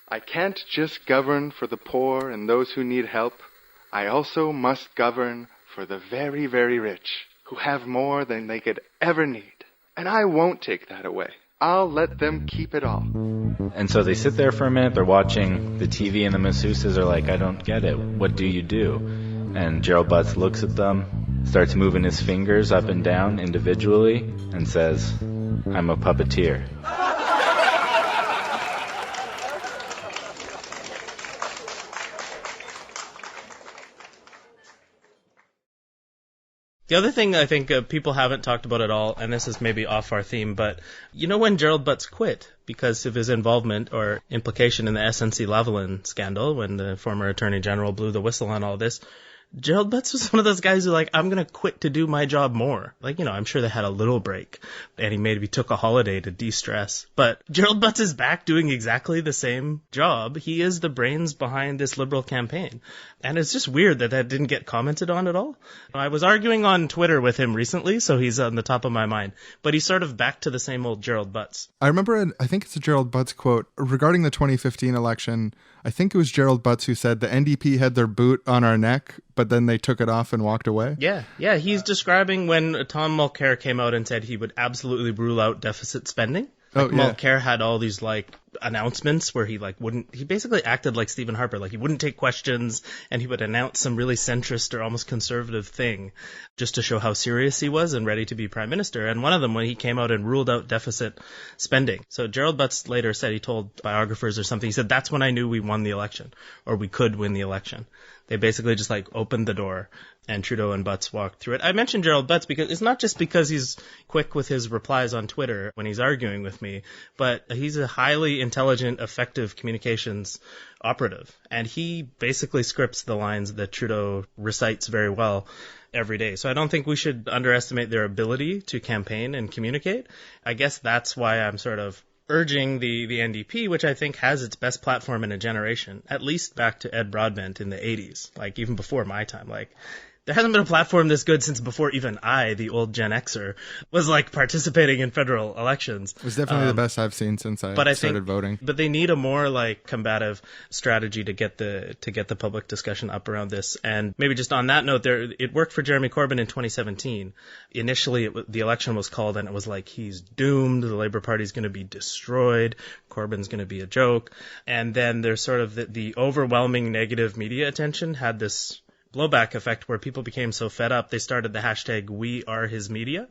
I can't just govern for the poor and those who need help. I also must govern for the very, very rich who have more than they could ever need. And I won't take that away. I'll let them keep it all. And so they sit there for a minute, they're watching the TV, and the masseuses are like, I don't get it. What do you do? And Gerald Butts looks at them, starts moving his fingers up and down individually, and says, I'm a puppeteer. The other thing I think people haven't talked about at all, and this is maybe off our theme, but you know when Gerald Butts quit because of his involvement or implication in the SNC-Lavalin scandal, when the former Attorney General blew the whistle on all this, Gerald Butts was one of those guys who like, I'm going to quit to do my job more. Like, I'm sure they had a little break and he maybe took a holiday to de-stress. But Gerald Butts is back doing exactly the same job. He is the brains behind this Liberal campaign. And it's just weird that didn't get commented on at all. I was arguing on Twitter with him recently, so he's on the top of my mind. But he's sort of back to the same old Gerald Butts. I remember, I think it's a Gerald Butts quote regarding the 2015 election. I think it was Gerald Butts who said the NDP had their boot on our neck, but but then they took it off and walked away? Yeah. He's describing when Tom Mulcair came out and said he would absolutely rule out deficit spending. Mulcair had all these announcements where he basically acted like Stephen Harper, he wouldn't take questions and he would announce some really centrist or almost conservative thing just to show how serious he was and ready to be prime minister. And one of them when he came out and ruled out deficit spending. So Gerald Butts later said, he told biographers or something, he said, that's when I knew we won the election, or we could win the election. They basically just opened the door and Trudeau and Butts walked through it. I mentioned Gerald Butts because it's not just because he's quick with his replies on Twitter when he's arguing with me, but he's a highly intelligent, effective communications operative. And he basically scripts the lines that Trudeau recites very well every day. So I don't think we should underestimate their ability to campaign and communicate. I guess that's why I'm sort of urging the NDP, which I think has its best platform in a generation, at least back to Ed Broadbent in the 80s, even before my time. There hasn't been a platform this good since before even I, the old Gen Xer, was participating in federal elections. It was definitely the best I've seen since I started voting. But they need a more combative strategy to get the public discussion up around this. And maybe just on that note, it worked for Jeremy Corbyn in 2017. Initially, the election was called and it was he's doomed. The Labour Party's going to be destroyed. Corbyn's going to be a joke. And then there's sort of the overwhelming negative media attention had this blowback effect where people became so fed up, they started the hashtag #WeAreHisMedia.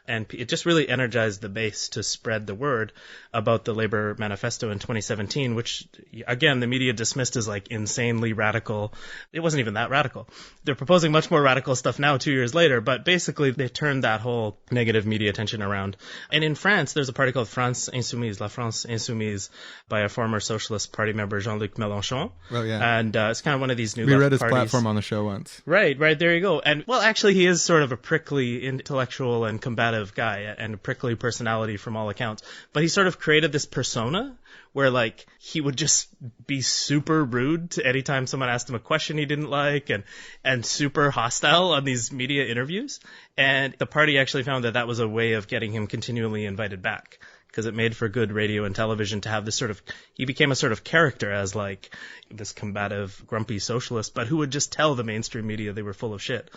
And it just really energized the base to spread the word about the Labour Manifesto in 2017, which, again, the media dismissed as insanely radical. It wasn't even that radical. They're proposing much more radical stuff now 2 years later, but basically they turned that whole negative media attention around. And in France, there's a party called France Insoumise, La France Insoumise, by a former Socialist Party member, Jean-Luc Mélenchon. Oh, yeah. And it's kind of one of these new We left read his parties. platform on the show once. Right, there you go. And, well, actually, he is sort of a prickly, intellectual, and combative guy, and a prickly personality from all accounts. But he sort of created this persona where, he would just be super rude to any time someone asked him a question he didn't like, and super hostile on these media interviews. And the party actually found that was a way of getting him continually invited back, because it made for good radio and television to have this he became a sort of character as this combative, grumpy socialist, but who would just tell the mainstream media they were full of shit,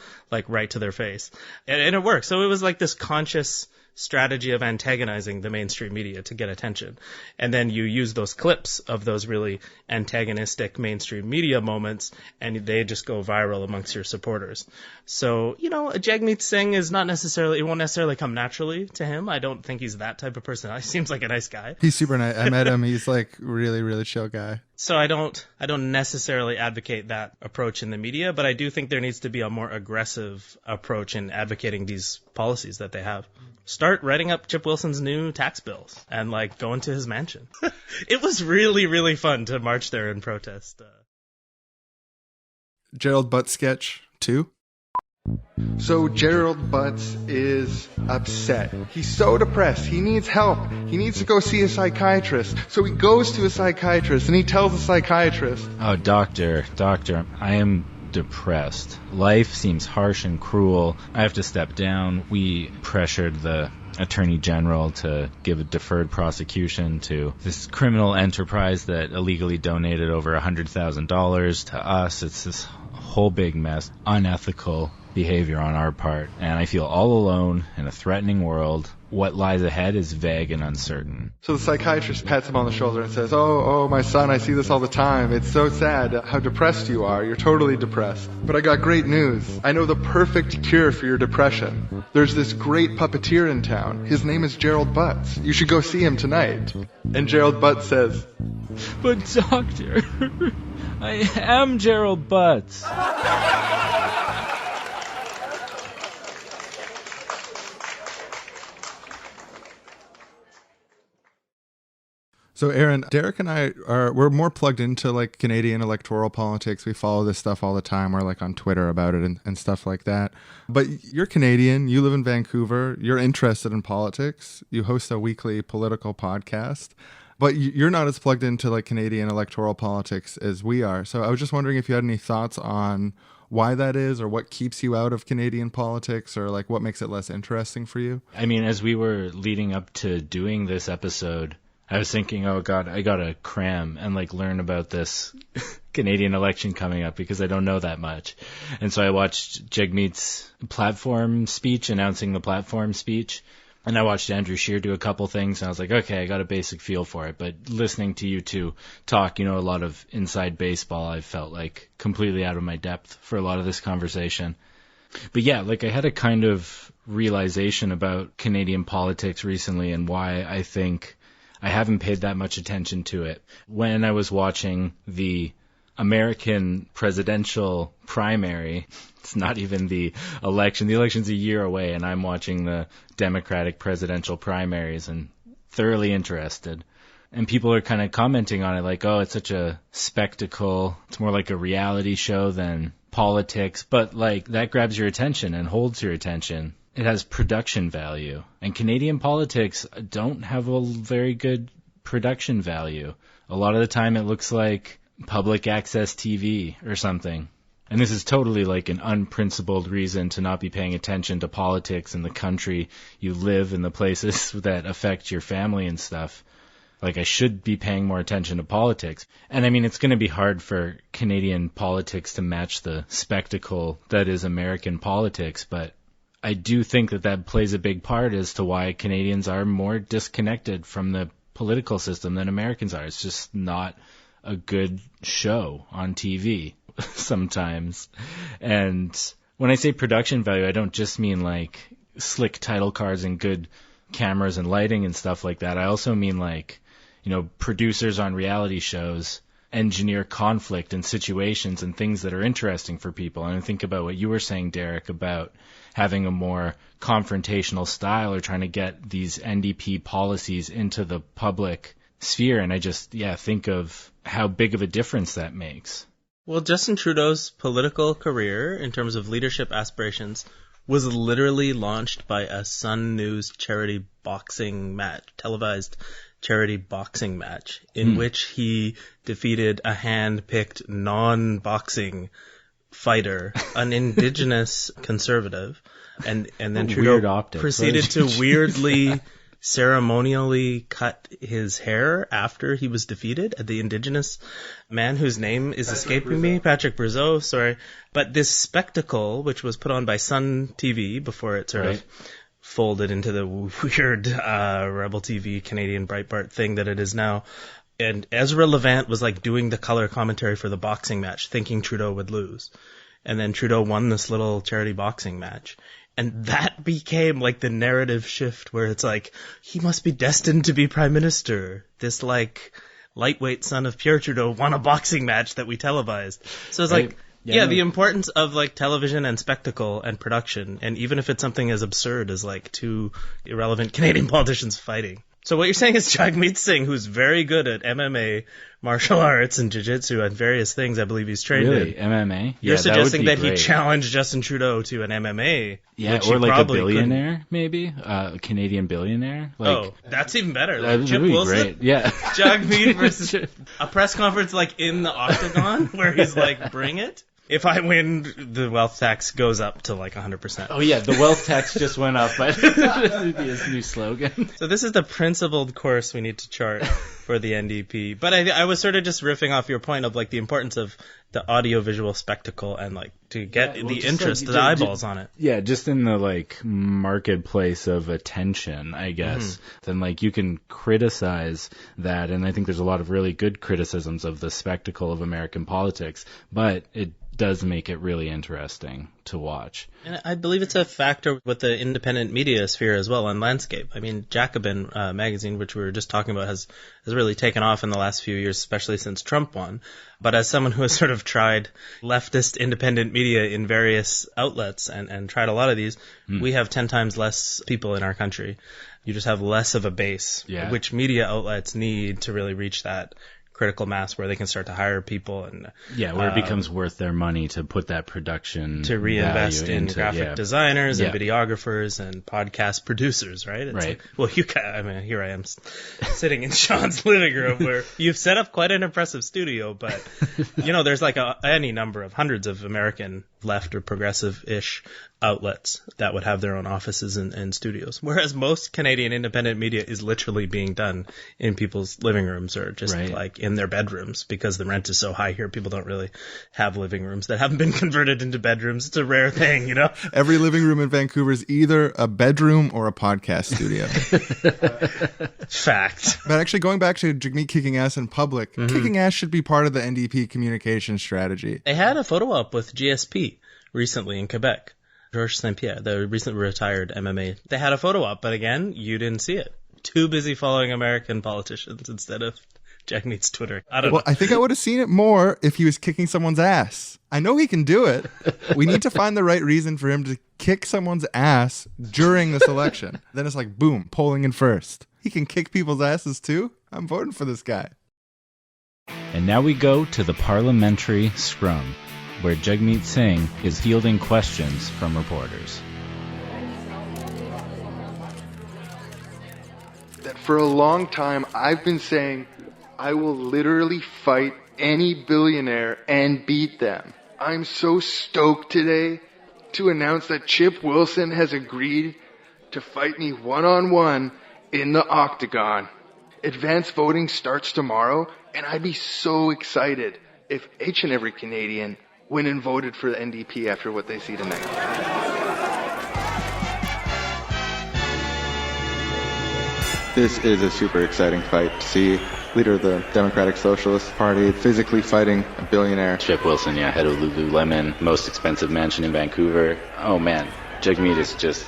right to their face. And it worked. So it was this conscious strategy of antagonizing the mainstream media to get attention. And then you use those clips of those really antagonistic mainstream media moments, and they just go viral amongst your supporters. So, Jagmeet Singh it won't necessarily come naturally to him. I don't think he's that type of person. He seems like a nice guy. He's super nice. I met him. He's really, really chill guy. So I don't necessarily advocate that approach in the media, but I do think there needs to be a more aggressive approach in advocating these policies that they have. Start writing up Chip Wilson's new tax bills and go into his mansion. It was really, really fun to march there and protest. Gerald Butts sketch 2. So Gerald Butts is upset. He's so depressed. He needs help. He needs to go see a psychiatrist. So he goes to a psychiatrist and he tells the psychiatrist, "Oh, doctor, I am depressed. Life seems harsh and cruel. I have to step down. We pressured the Attorney General to give a deferred prosecution to this criminal enterprise that illegally donated over $100,000 to us. It's this whole big mess. Unethical behavior on our part, and I feel all alone in a threatening world. What lies ahead is vague and uncertain." So the psychiatrist pats him on the shoulder and says, oh, my son, I see this all the time. It's so sad how depressed you are. You're totally depressed. But I got great news. I know the perfect cure for your depression. There's this great puppeteer in town. His name is Gerald Butts. You should go see him tonight. And Gerald Butts says, "But doctor, I am Gerald Butts." So Aaron, Derrick and I we're more plugged into Canadian electoral politics. We follow this stuff all the time. We're on Twitter about it and stuff like that. But you're Canadian. You live in Vancouver. You're interested in politics. You host a weekly political podcast. But you're not as plugged into Canadian electoral politics as we are. So I was just wondering if you had any thoughts on why that is, or what keeps you out of Canadian politics, or what makes it less interesting for you. I mean, as we were leading up to doing this episode, I was thinking, oh God, I gotta cram and learn about this Canadian election coming up because I don't know that much. And so I watched Jagmeet's platform speech, announcing the platform speech. And I watched Andrew Scheer do a couple things, and I was like, okay, I got a basic feel for it. But listening to you two talk, a lot of inside baseball, I felt like completely out of my depth for a lot of this conversation. But yeah, I had a kind of realization about Canadian politics recently and why I think I haven't paid that much attention to it. When I was watching the American presidential primary, it's not even the election. The election's a year away, and I'm watching the Democratic presidential primaries and thoroughly interested. And people are kind of commenting on it like, oh, it's such a spectacle. It's more like a reality show than politics. But that grabs your attention and holds your attention. It has production value. And Canadian politics don't have a very good production value. A lot of the time it looks like public access TV or something. And this is totally an unprincipled reason to not be paying attention to politics in the country you live and the places that affect your family and stuff. I should be paying more attention to politics. And I mean, it's going to be hard for Canadian politics to match the spectacle that is American politics, but I do think that plays a big part as to why Canadians are more disconnected from the political system than Americans are. It's just not a good show on TV sometimes. And when I say production value, I don't just mean slick title cards and good cameras and lighting and stuff like that. I also mean producers on reality shows engineer conflict and situations and things that are interesting for people. And I think about what you were saying, Derrick, about having a more confrontational style or trying to get these NDP policies into the public sphere. And I just, think of how big of a difference that makes. Well, Justin Trudeau's political career, in terms of leadership aspirations, was literally launched by a Sun News charity boxing match, televised charity boxing match, in which he defeated a hand-picked non-boxing fighter, an indigenous conservative, and then Trudeau proceeded to weirdly ceremonially cut his hair after he was defeated. The indigenous man whose name is escaping me, Patrick Brazeau, sorry. But this spectacle, which was put on by Sun TV before it sort of folded into the weird Rebel TV Canadian Breitbart thing that it is now. And Ezra Levant was doing the color commentary for the boxing match, thinking Trudeau would lose. And then Trudeau won this little charity boxing match. And that became the narrative shift where it's he must be destined to be prime minister. This lightweight son of Pierre Trudeau won a boxing match that we televised. So it's the importance of television and spectacle and production. And even if it's something as absurd as two irrelevant Canadian politicians fighting. So what you're saying is Jagmeet Singh, who's very good at MMA, martial arts, and jiu-jitsu and various things I believe he's trained in. MMA? You're suggesting that he challenged Justin Trudeau to an MMA. Yeah, or a billionaire, maybe? A Canadian billionaire? That's even better. That Chip would be Wilson? Great. Yeah. Jagmeet versus a press conference in the octagon where he's bring it. If I win, the wealth tax goes up to 100%. Oh yeah, the wealth tax just went up. But this would be his new slogan. So this is the principled course we need to chart for the NDP. But I was sort of just riffing off your point of the importance of the audiovisual spectacle and to get the interest, the eyeballs on it. Yeah, just in the marketplace of attention, I guess. Then you can criticize that, and I think there's a lot of really good criticisms of the spectacle of American politics, but it does make it really interesting to watch. And I believe it's a factor with the independent media sphere as well and landscape. I mean, Jacobin magazine, which we were just talking about, has really taken off in the last few years, especially since Trump won. But as someone who has sort of tried leftist independent media in various outlets and tried a lot of these, we have 10 times less people in our country. You just have less of a base, which media outlets need to really reach that critical mass where they can start to hire people and where it becomes worth their money to put that production to reinvest in graphic designers and videographers and podcast producers, right? It's here I am sitting in Sean's living room where you've set up quite an impressive studio, but there's any number of hundreds of American left or progressive-ish outlets that would have their own offices and studios. Whereas most Canadian independent media is literally being done in people's living rooms or just like in their bedrooms, because the rent is so high here. People don't really have living rooms that haven't been converted into bedrooms. It's a rare thing, you know? Every living room in Vancouver is either a bedroom or a podcast studio. Fact. But actually, going back to Jagmeet kicking ass in public, kicking ass should be part of the NDP communication strategy. They had a photo op with GSP recently in Quebec. Georges St-Pierre, the recently retired MMA. They had a photo op, but again, you didn't see it. Too busy following American politicians instead of Jagmeet's Twitter. I don't know. I think I would have seen it more if he was kicking someone's ass. I know he can do it. We need to find the right reason for him to kick someone's ass during this election. Then it's like, boom, polling in first. He can kick people's asses too? I'm voting for this guy. And now we go to the parliamentary scrum, where Jagmeet Singh is fielding questions from reporters. That for a long time I've been saying I will literally fight any billionaire and beat them. I'm so stoked today to announce that Chip Wilson has agreed to fight me one-on-one in the octagon. Advance voting starts tomorrow, and I'd be so excited if each and every Canadian went and voted for the NDP after what they see tonight. This is a super exciting fight to see leader of the Democratic Socialist Party physically fighting a billionaire. Chip Wilson, head of Lululemon, most expensive mansion in Vancouver. Oh man, Jagmeet is just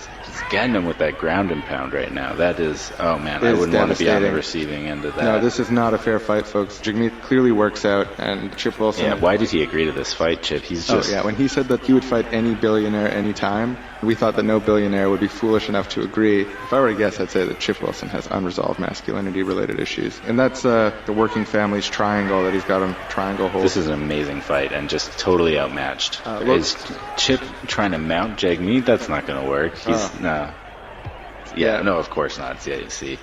getting him with that ground and pound right now. That is, I wouldn't want to be on the receiving end of that. No, this is not a fair fight, folks. Jagmeet clearly works out, and Chip Wilson... Yeah, why did he agree to this fight, Chip? He's just... when he said that he would fight any billionaire anytime, we thought that no billionaire would be foolish enough to agree. If I were to guess, I'd say that Chip Wilson has unresolved masculinity-related issues. And that's the working family's triangle that he's got him triangle hold. This is an amazing fight and just totally outmatched. Is Chip trying to mount Jagmeet? That's not going to work. No. Yeah, no, of course not. Yeah, you see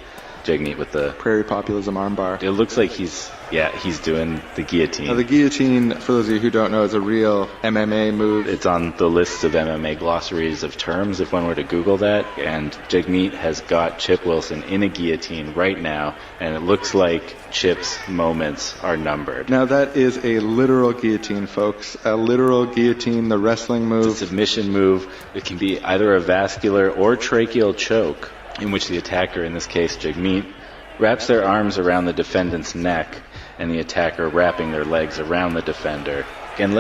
Jagmeet with the Prairie Populism armbar. It looks like he's doing the guillotine. Now, the guillotine, for those of you who don't know, is a real MMA move. It's on the list of MMA glossaries of terms if one were to Google that. And Jagmeet has got Chip Wilson in a guillotine right now, and it looks like Chip's moments are numbered. Now, that is a literal guillotine, folks. A literal guillotine, the wrestling move. It's a submission move. It can be either a vascular or tracheal choke, in which the attacker, in this case Jagmeet, wraps their arms around the defendant's neck, and the attacker wrapping their legs around the defender. And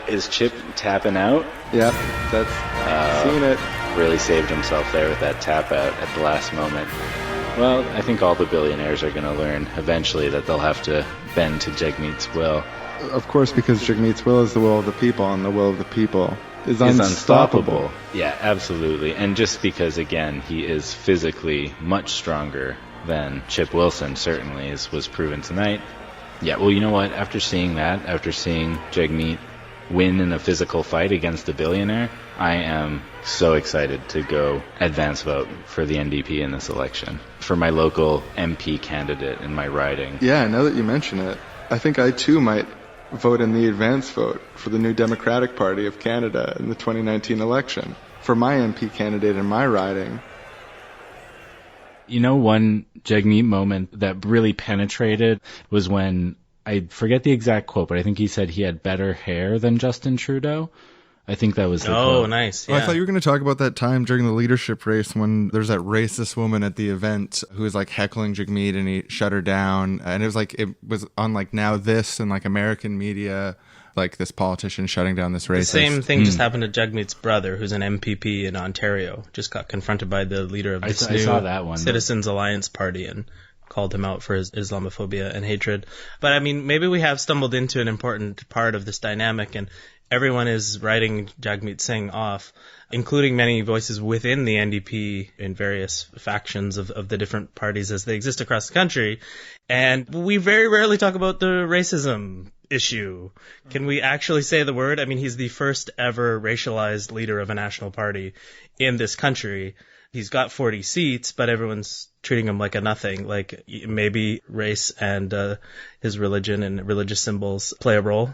is Chip tapping out? Yep, that's seen it. Really saved himself there with that tap out at the last moment. Well, I think all the billionaires are going to learn eventually that they'll have to bend to Jagmeet's will. Of course, because Jagmeet's will is the will of the people, and the will of the people is unstoppable. Yeah, absolutely. And just because, again, he is physically much stronger than Chip Wilson, certainly, was proven tonight. Yeah, well, you know what? After seeing Jagmeet win in a physical fight against a billionaire, I am so excited to go advance vote for the NDP in this election, for my local MP candidate in my riding. Yeah, now that you mention it, I think I too might vote in the advance vote for the new Democratic Party of Canada in the 2019 election for my MP candidate in my riding. You know, one Jagmeet moment that really penetrated was when, I forget the exact quote, but I think he said he had better hair than Justin Trudeau. I think that was the quote. Oh, nice. Yeah. I thought you were going to talk about that time during the leadership race when there's that racist woman at the event who was like heckling Jagmeet and he shut her down. And it was on like Now This and like American media, like this politician shutting down this racist. The same thing just happened to Jagmeet's brother, who's an MPP in Ontario. Just got confronted by the leader of this new Citizens Alliance Party and called him out for his Islamophobia and hatred. But I mean, maybe we have stumbled into an important part of this dynamic, and everyone is writing Jagmeet Singh off, including many voices within the NDP in various factions of the different parties as they exist across the country. And we very rarely talk about the racism issue. Can we actually say the word? I mean, he's the first ever racialized leader of a national party in this country. He's got 40 seats, but everyone's treating him like a nothing. Like maybe race and his religion and religious symbols play a role.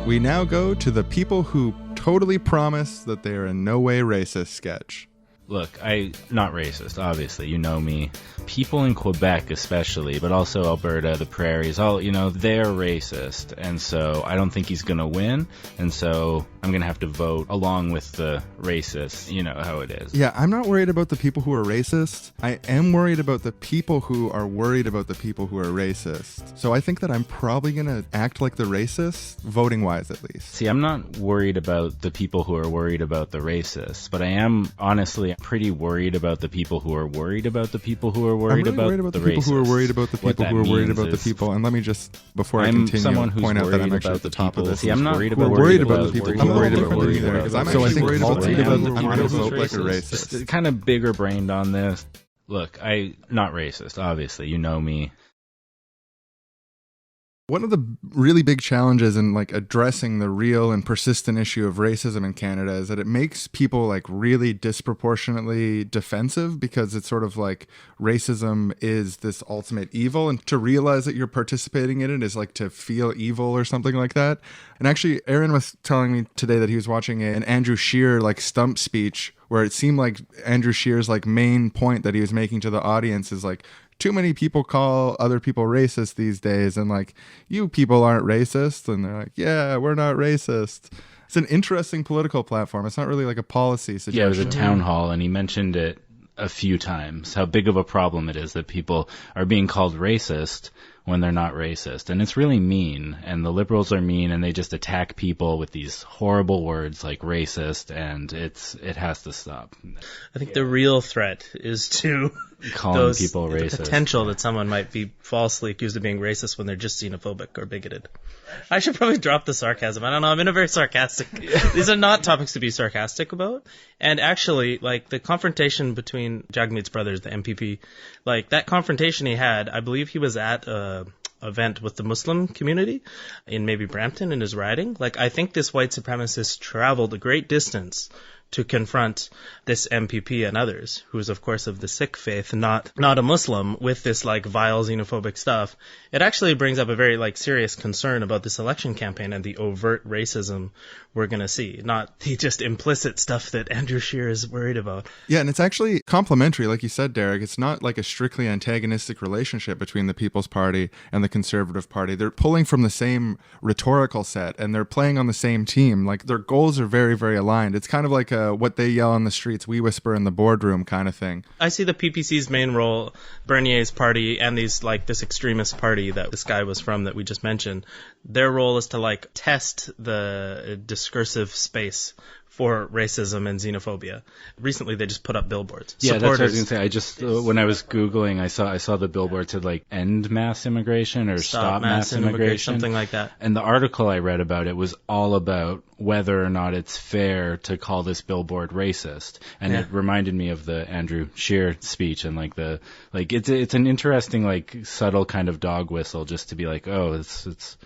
We now go to the people who totally promise that they are in no way racist sketch. Look, not racist, obviously. You know me. People in Quebec especially, but also Alberta, the prairies, they're racist. And so I don't think he's going to win. And so I'm going to have to vote along with the racists. You know how it is. Yeah, I'm not worried about the people who are racist. I am worried about the people who are worried about the people who are racist. So I think that I'm probably going to act like the racist, voting-wise at least. See, I'm not worried about the people who are worried about the racists, but I am honestly pretty worried about the people who are worried about the people who are worried about the people racists. who are worried about the people who are worried about the is people. And let me just, before I I'm continue, someone who's point out that I'm worried actually about at the the top people. of this. See, I'm not worried worried about about the people. worried I'm about worried the about worried either, about because I'm the- actually So I think worried about the people. ultimately I'm going to I'm vote like a racist. racist. Just kind of bigger brained on this. Look, not racist, obviously. You know me. One of the really big challenges in like addressing the real and persistent issue of racism in Canada is that it makes people like really disproportionately defensive, because it's sort of like racism is this ultimate evil, and to realize that you're participating in it is like to feel evil or something like that. And actually, Aaron was telling me today that he was watching an Andrew Scheer like stump speech where it seemed like Andrew Scheer's like main point that he was making to the audience is like, too many people call other people racist these days, and like, you people aren't racist, and they're like, yeah, we're not racist. It's an interesting political platform. It's not really like a policy suggestion. Yeah, it was a town hall, and he mentioned it a few times, how big of a problem it is that people are being called racist when they're not racist. And it's really mean, and the liberals are mean, and they just attack people with these horrible words like racist, and it has to stop. I think the real threat is to Calling people the racist. potential that someone might be falsely accused of being racist when they're just xenophobic or bigoted. I should probably drop the sarcasm. I don't know. I'm in a very sarcastic. These are not topics to be sarcastic about. And actually, like the confrontation between Jagmeet's brothers, the MPP, like that confrontation he had, I believe he was at a event with the Muslim community in maybe Brampton in his riding. Like, I think this white supremacist traveled a great distance to confront this MPP and others, who is of course of the Sikh faith, not a Muslim, with this like vile xenophobic stuff. It actually brings up a very like serious concern about this election campaign and the overt racism we're going to see, not the just implicit stuff that Andrew Scheer is worried about. Yeah, and it's actually complementary, like you said, Derek. It's not like a strictly antagonistic relationship between the People's Party and the Conservative Party. They're pulling from the same rhetorical set, and they're playing on the same team. Like, their goals are very, very aligned. It's kind of like what they yell on the streets, we whisper in the boardroom kind of thing. I see the PPC's main role, Bernier's party, and this extremist party that this guy was from that we just mentioned. Their role is to like test the discursive space for racism and xenophobia. Recently, they just put up billboards. Yeah, that's what I was going to say. I just, when I was Googling, I saw the billboard said like end mass immigration or stop mass immigration. Something like that. And the article I read about it was all about whether or not it's fair to call this billboard racist. And it reminded me of the Andrew Scheer speech, and it's an interesting, like, subtle kind of dog whistle just to be like, oh, it's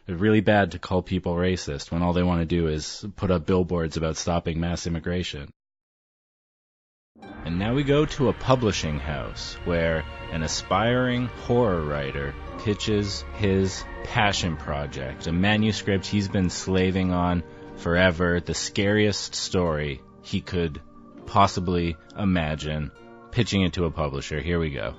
really bad to call people racist when all they want to do is put up billboards about stopping mass immigration. And now we go to a publishing house where an aspiring horror writer pitches his passion project, a manuscript he's been slaving on forever, the scariest story he could possibly imagine, pitching it to a publisher. Here we go.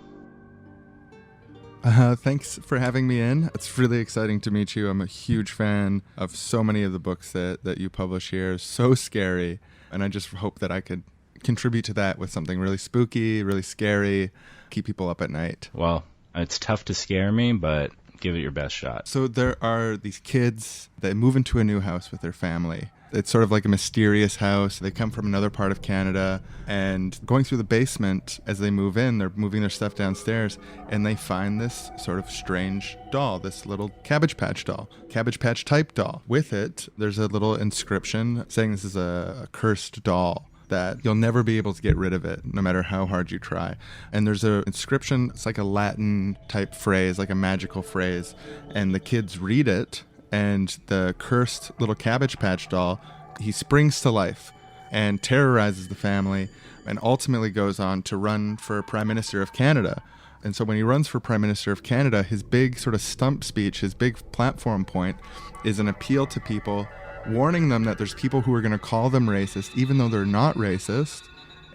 Thanks for having me in. It's really exciting to meet you. I'm a huge fan of so many of the books that you publish here. So scary. And I just hope that I could contribute to that with something really spooky, really scary, keep people up at night. Well, it's tough to scare me, but give it your best shot. So there are these kids that move into a new house with their family. It's sort of like a mysterious house. They come from another part of Canada, and going through the basement as they move in, they're moving their stuff downstairs, and they find this sort of strange doll, this little Cabbage Patch doll, Cabbage Patch type doll. With it, there's a little inscription saying this is a cursed doll, that you'll never be able to get rid of it, no matter how hard you try. And there's an inscription, it's like a Latin type phrase, like a magical phrase, and the kids read it, and the cursed little Cabbage Patch doll, he springs to life and terrorizes the family, and ultimately goes on to run for Prime Minister of Canada. And so when he runs for Prime Minister of Canada, his big sort of stump speech, his big platform point is an appeal to people, warning them that there's people who are going to call them racist, even though they're not racist.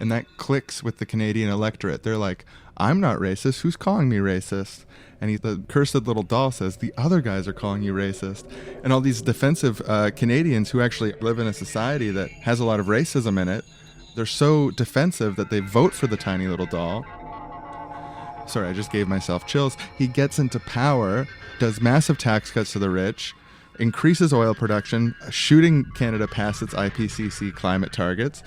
And that clicks with the Canadian electorate. They're like, I'm not racist. Who's calling me racist? And the cursed little doll says, the other guys are calling you racist. And all these defensive Canadians who actually live in a society that has a lot of racism in it, they're so defensive that they vote for the tiny little doll. Sorry, I just gave myself chills. He gets into power, does massive tax cuts to the rich, increases oil production, shooting Canada past its IPCC climate targets,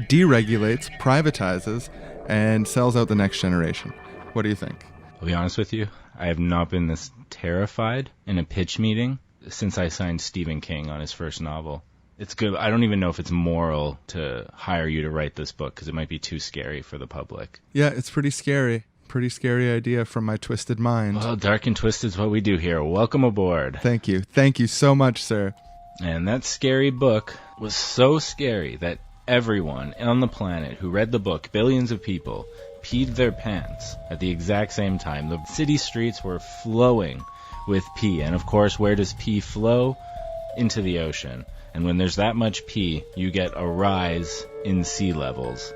deregulates, privatizes, and sells out the next generation. What do you think? I'll be honest with you, I have not been this terrified in a pitch meeting since I signed Stephen King on his first novel. It's good. I don't even know if it's moral to hire you to write this book because it might be too scary for the public. Yeah, it's pretty scary. Pretty scary idea from my twisted mind. Well, dark and twisted is what we do here. Welcome aboard. Thank you. Thank you so much, sir. And that scary book was so scary that everyone on the planet who read the book, billions of people, peed their pants at the exact same time. The city streets were flowing with pee. And of course, where does pee flow? Into the ocean. And when there's that much pee, you get a rise in sea levels.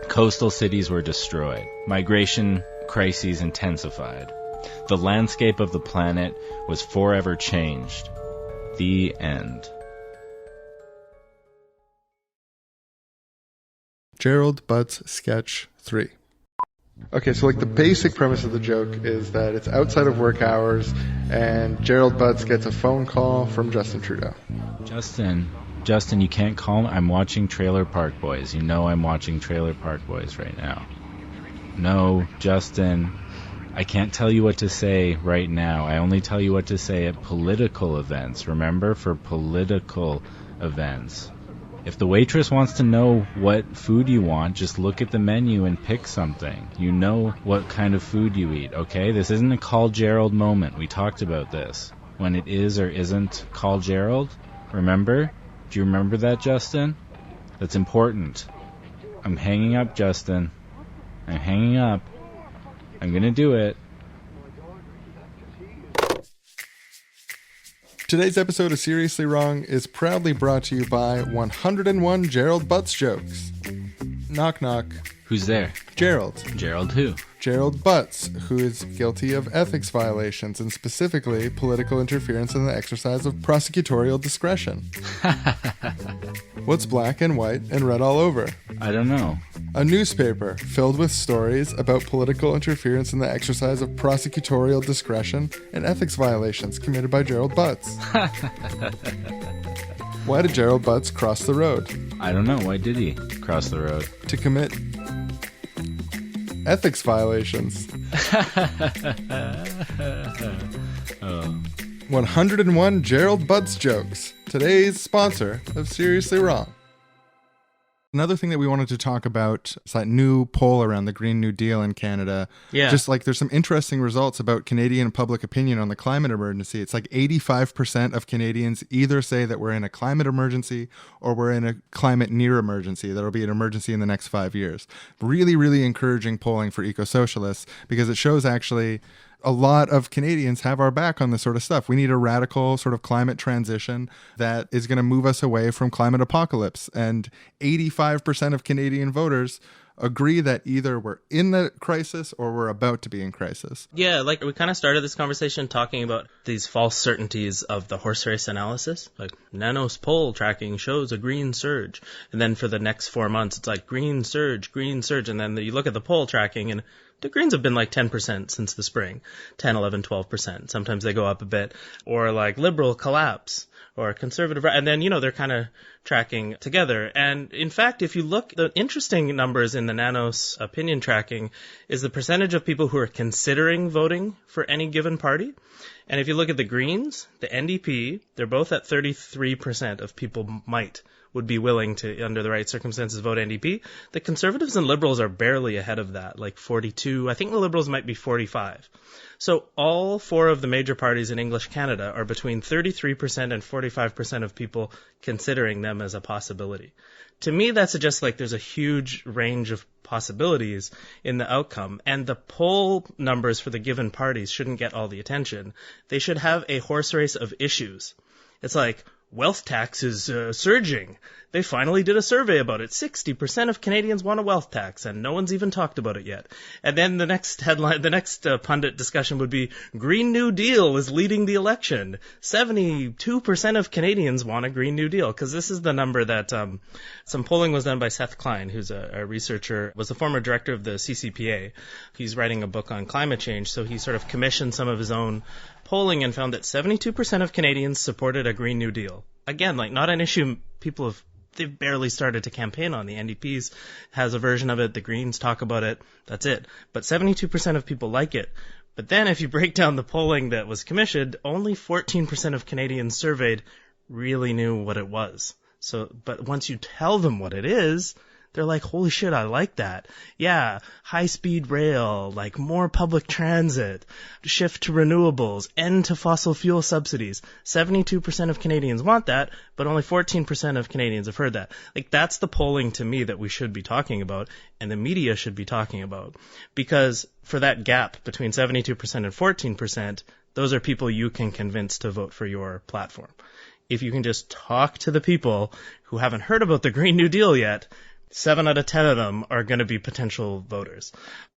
Coastal cities were destroyed. Migration crises intensified. The landscape of the planet was forever changed. The end. Gerald Butts Sketch 3. Okay, so the basic premise of the joke is that it's outside of work hours and Gerald Butts gets a phone call from Justin Trudeau. Justin, you can't call me. I'm watching Trailer Park Boys. You know I'm watching Trailer Park Boys right now. No, Justin, I can't tell you what to say right now. I only tell you what to say at political events. Remember, for political events. If the waitress wants to know what food you want, just look at the menu and pick something. You know what kind of food you eat, okay? This isn't a Call Gerald moment. We talked about this. When it is or isn't Call Gerald, remember? Do you remember that, Justin? That's important. I'm hanging up, Justin. I'm hanging up. I'm gonna do it. Today's episode of Seriously Wrong is proudly brought to you by 101 Gerald Butts Jokes. Knock knock. Who's there? Gerald. Gerald who? Gerald Butts, who is guilty of ethics violations and specifically political interference in the exercise of prosecutorial discretion. What's black and white and red all over? I don't know. A newspaper filled with stories about political interference in the exercise of prosecutorial discretion and ethics violations committed by Gerald Butts. Why did Gerald Butts cross the road? I don't know. Why did he cross the road? To commit ethics violations. 101 Gerald Butts Jokes. Today's sponsor of Seriously Wrong. Another thing that we wanted to talk about is that new poll around the Green New Deal in Canada. Yeah. Just there's some interesting results about Canadian public opinion on the climate emergency. It's 85% of Canadians either say that we're in a climate emergency or we're in a climate near emergency. That'll be an emergency in the next 5 years. Really, really encouraging polling for eco-socialists because it shows actually a lot of Canadians have our back on this sort of stuff. We need a radical sort of climate transition that is going to move us away from climate apocalypse. And 85% of Canadian voters agree that either we're in the crisis or we're about to be in crisis. Yeah, we kind of started this conversation talking about these false certainties of the horse race analysis. Nanos poll tracking shows a green surge. And then for the next 4 months, it's green surge. And then you look at the poll tracking and the Greens have been 10% since the spring, 10, 11, 12%. Sometimes they go up a bit. Or Liberal collapse or Conservative. And then, they're kind of tracking together. And in fact, if you look, the interesting numbers in the Nanos opinion tracking is the percentage of people who are considering voting for any given party. And if you look at the Greens, the NDP, they're both at 33% of people would be willing to, under the right circumstances, vote NDP. The Conservatives and Liberals are barely ahead of that, 42. I think the Liberals might be 45. So all four of the major parties in English Canada are between 33% and 45% of people considering them as a possibility. To me, that suggests there's a huge range of possibilities in the outcome. And the poll numbers for the given parties shouldn't get all the attention. They should have a horse race of issues. It's like, wealth tax is surging. They finally did a survey about it. 60% of Canadians want a wealth tax, and no one's even talked about it yet. And then the next headline, the next pundit discussion would be, Green New Deal is leading the election. 72% of Canadians want a Green New Deal, because this is the number that some polling was done by Seth Klein, who's a researcher, was the former director of the CCPA. He's writing a book on climate change, so he sort of commissioned some of his own polling and found that 72% of Canadians supported a Green New Deal. Again, like, not an issue they've barely started to campaign on. The NDP has a version of it. The Greens talk about it. That's it. But 72% of people like it. But then if you break down the polling that was commissioned, only 14% of Canadians surveyed really knew what it was. But once you tell them what it is, they're like, holy shit, I like that. Yeah, high-speed rail, like more public transit, shift to renewables, end to fossil fuel subsidies. 72% of Canadians want that, but only 14% of Canadians have heard that. Like, that's the polling to me that we should be talking about, and the media should be talking about. Because for that gap between 72% and 14%, those are people you can convince to vote for your platform. If you can just talk to the people who haven't heard about the Green New Deal yet, 7 out of 10 of them are going to be potential voters.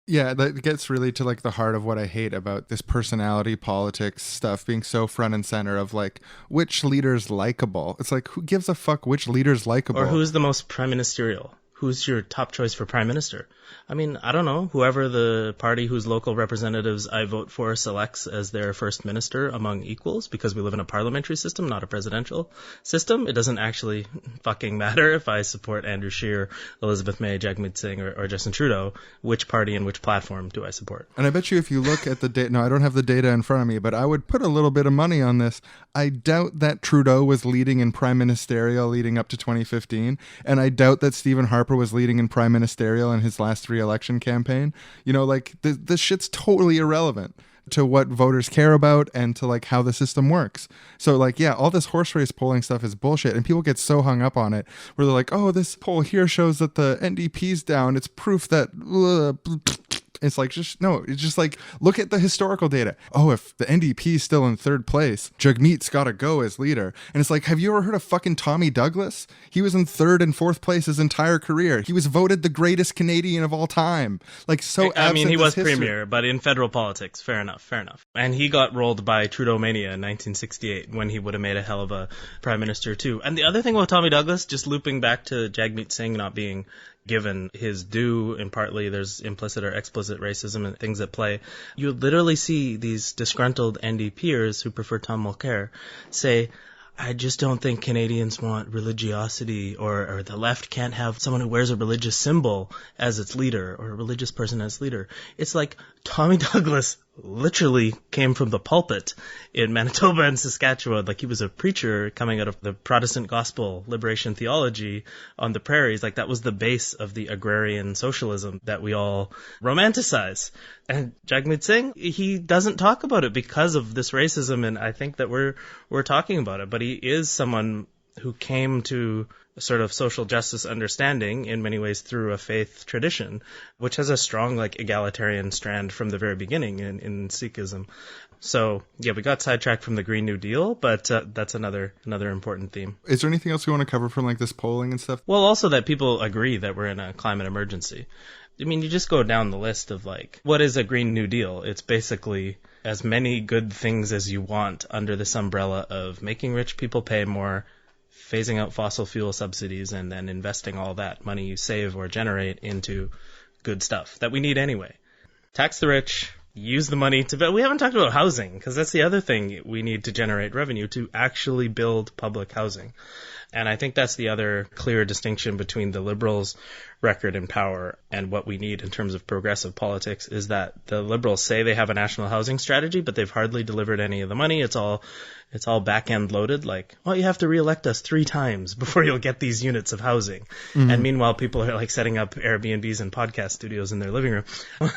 Yeah, that gets really to like the heart of what I hate about this personality politics stuff being so front and center of like, which leader's likable? It's like, who gives a fuck which leader's likable? Or who's the most prime ministerial? Who's your top choice for prime minister? I mean, I don't know. Whoever the party whose local representatives I vote for selects as their first minister among equals, because we live in a parliamentary system, not a presidential system. It doesn't actually fucking matter if I support Andrew Scheer, Elizabeth May, Jagmeet Singh, or Justin Trudeau. Which party and which platform do I support? And I bet you if you look at the data, no, I don't have the data in front of me, but I would put a little bit of money on this. I doubt that Trudeau was leading in prime ministerial leading up to 2015, and I doubt that Stephen Harper was leading in prime ministerial in his last re-election campaign. You know, like this shit's totally irrelevant to what voters care about and to like how the system works. So like, yeah, all this horse race polling stuff is bullshit, and people get so hung up on it where they're like, oh, this poll here shows that the NDP's down. It's proof that it's like, just no, it's just like, look at the historical data. Oh, if the NDP is still in third place, Jagmeet's got to go as leader. And it's like, have you ever heard of fucking Tommy Douglas? He was in third and fourth place his entire career. He was voted the greatest Canadian of all time. Like, so I mean, he was history. premier, but in federal politics, fair enough. And he got rolled by Trudeau mania in 1968 when he would have made a hell of a prime minister too. And the other thing about Tommy Douglas, just looping back to Jagmeet Singh not being given his due, and partly there's implicit or explicit racism and things at play. You literally see these disgruntled NDPers who prefer Tom Mulcair say, I just don't think Canadians want religiosity, or the left can't have someone who wears a religious symbol as its leader, or a religious person as leader. It's like Tommy Douglas literally came from the pulpit in Manitoba and Saskatchewan. Like, he was a preacher coming out of the Protestant gospel liberation theology on the prairies. Like, that was the base of the agrarian socialism that we all romanticize. And Jagmeet Singh, he doesn't talk about it because of this racism, and I think that we're talking about it. But he is someone who came to a sort of social justice understanding in many ways through a faith tradition, which has a strong like egalitarian strand from the very beginning in Sikhism. So yeah, we got sidetracked from the Green New Deal, but that's another important theme. Is there anything else you want to cover from like this polling and stuff? Well, also that people agree that we're in a climate emergency. I mean, you just go down the list of like, what is a Green New Deal? It's basically as many good things as you want under this umbrella of making rich people pay more, phasing out fossil fuel subsidies, and then investing all that money you save or generate into good stuff that we need anyway. Tax the rich, use the money to build. We haven't talked about housing, because that's the other thing we need to generate revenue to actually build public housing. And I think that's the other clear distinction between the Liberals' record in power and what we need in terms of progressive politics is that the Liberals say they have a national housing strategy, but they've hardly delivered any of the money. It's all back-end loaded, like, well, you have to re-elect us 3 times before you'll get these units of housing. Mm-hmm. And meanwhile, people are like setting up Airbnbs and podcast studios in their living room.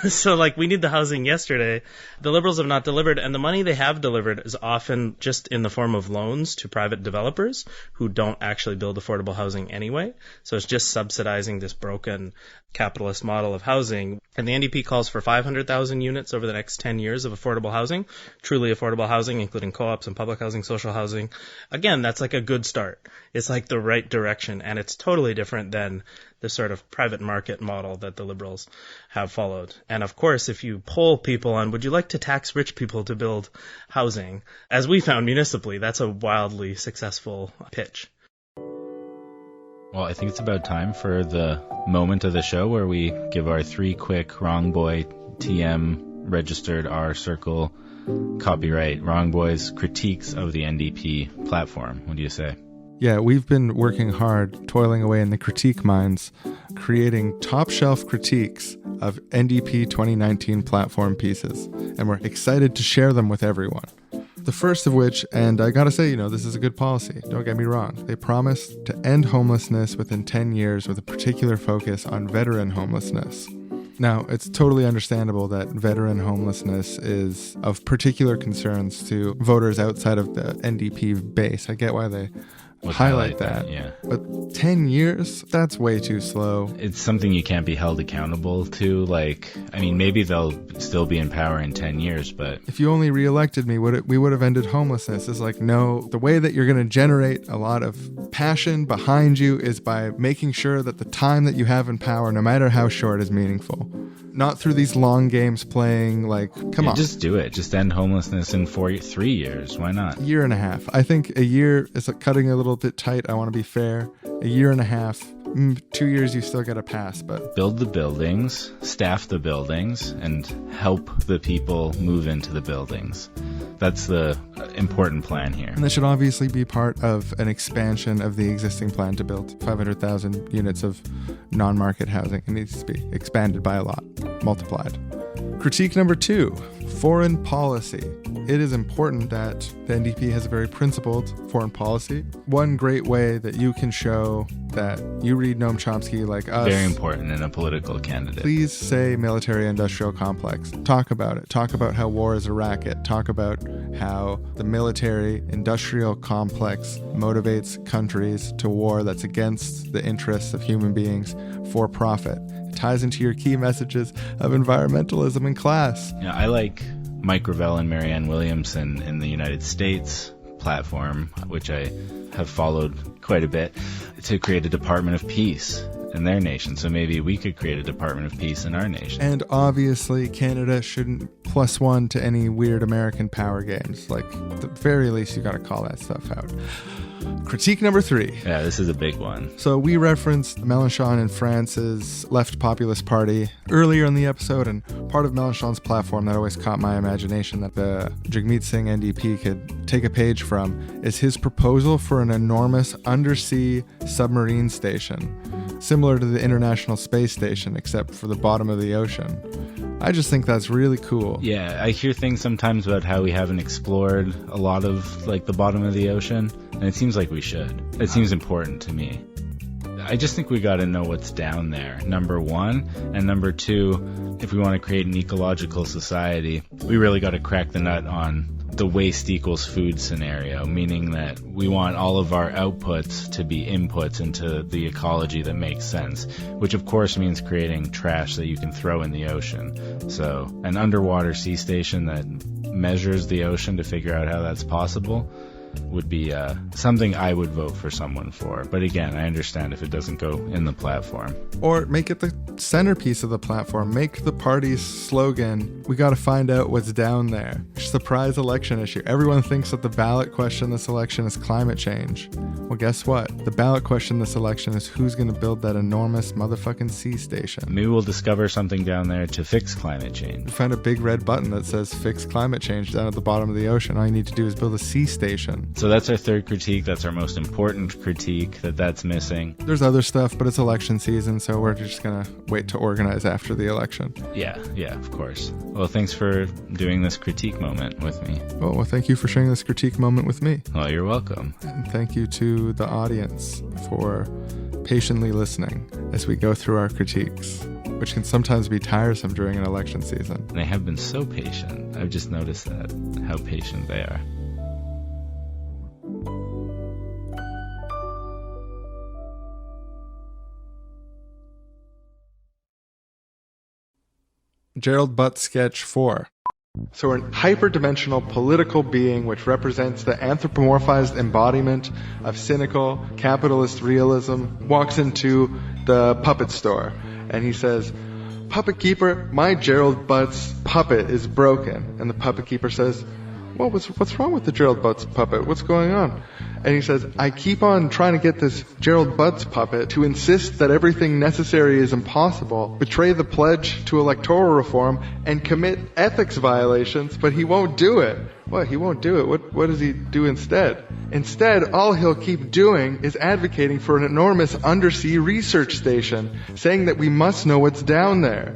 So like, we need the housing yesterday. The Liberals have not delivered, and the money they have delivered is often just in the form of loans to private developers who don't actually build affordable housing anyway. So it's just subsidizing this broke broken capitalist model of housing. And the NDP calls for 500,000 units over the next 10 years of affordable housing, truly affordable housing, including co-ops and public housing, social housing. Again, that's like a good start. It's like the right direction, and it's totally different than the sort of private market model that the Liberals have followed. And of course, if you poll people on would you like to tax rich people to build housing, as we found municipally, that's a wildly successful pitch. Well, I think it's about time for the moment of the show where we give our 3 quick Wrong Boy TM registered R Circle copyright Wrong Boys critiques of the NDP platform. What do you say? Yeah, we've been working hard, toiling away in the critique mines, creating top-shelf critiques of NDP 2019 platform pieces, and we're excited to share them with everyone. The first of which, and I gotta say, this is a good policy, don't get me wrong, they promise to end homelessness within 10 years with a particular focus on veteran homelessness. Now, it's totally understandable that veteran homelessness is of particular concerns to voters outside of the NDP base. I get why they highlight that. Yeah. But 10 years? That's way too slow. It's something you can't be held accountable to. Maybe they'll still be in power in 10 years, but... If you only re-elected me, we would have ended homelessness. It's like, no, the way that you're going to generate a lot of passion behind you is by making sure that the time that you have in power, no matter how short, is meaningful. Not through these long games playing, come on. Just do it. Just end homelessness in 3 years. Why not? Year and a half. I think a year is cutting a little bit tight. I want to be fair. A year and a half, 2 years, you still get a pass, but... Build the buildings, staff the buildings, and help the people move into the buildings. That's the important plan here. And that should obviously be part of an expansion of the existing plan to build 500,000 units of non-market housing. It needs to be expanded by a lot, multiplied. Critique number 2, foreign policy. It is important that the NDP has a very principled foreign policy. One great way that you can show that you read Noam Chomsky like us. Very important in a political candidate. Please say military-industrial complex. Talk about it. Talk about how war is a racket. Talk about how the military-industrial complex motivates countries to war that's against the interests of human beings for profit. It ties into your key messages of environmentalism and class. Yeah, I like Mike Gravel and Marianne Williamson in the United States platform, which I have followed quite a bit, to create a Department of Peace in their nation. So maybe we could create a Department of Peace in our nation. And obviously, Canada shouldn't +1 to any weird American power games. At the very least, you got to call that stuff out. Critique number 3. Yeah, this is a big one. So we referenced Mélenchon in France's left populist party earlier in the episode, and part of Mélenchon's platform that always caught my imagination that the Jagmeet Singh NDP could take a page from is his proposal for an enormous undersea submarine station, similar to the International Space Station, except for the bottom of the ocean. I just think that's really cool. Yeah, I hear things sometimes about how we haven't explored a lot of the bottom of the ocean, and it seems like we should. It seems important to me. I just think we got to know what's down there, number 1. And number 2, if we want to create an ecological society, we really got to crack the nut on the waste equals food scenario, meaning that we want all of our outputs to be inputs into the ecology that makes sense, which of course means creating trash that you can throw in the ocean. So an underwater sea station that measures the ocean to figure out how that's possible would be something I would vote for someone for. But again, I understand if it doesn't go in the platform. Or make it the centerpiece of the platform. Make the party's slogan, we got to find out what's down there. Surprise election issue. Everyone thinks that the ballot question this election is climate change. Well, guess what? The ballot question this election is who's going to build that enormous motherfucking sea station. Maybe we'll discover something down there to fix climate change. Find a big red button that says fix climate change down at the bottom of the ocean. All you need to do is build a sea station. So that's our 3rd critique. That's our most important critique, that's missing. There's other stuff, but it's election season, so we're just going to wait to organize after the election. Yeah, of course. Well, thanks for doing this critique moment with me. Oh, well, thank you for sharing this critique moment with me. Well, you're welcome. And thank you to the audience for patiently listening as we go through our critiques, which can sometimes be tiresome during an election season. They have been so patient. I've just noticed that, how patient they are. Gerald Butts sketch 4. So an hyperdimensional political being which represents the anthropomorphized embodiment of cynical capitalist realism walks into the puppet store and he says, "Puppet keeper, my Gerald Butts puppet is broken." And the puppet keeper says, "Well, what's wrong with the Gerald Butts puppet? What's going on?" And he says, "I keep on trying to get this Gerald Butts puppet to insist that everything necessary is impossible, betray the pledge to electoral reform, and commit ethics violations, but he won't do it." What? He won't do it? What does he do instead? Instead, all he'll keep doing is advocating for an enormous undersea research station, saying that we must know what's down there.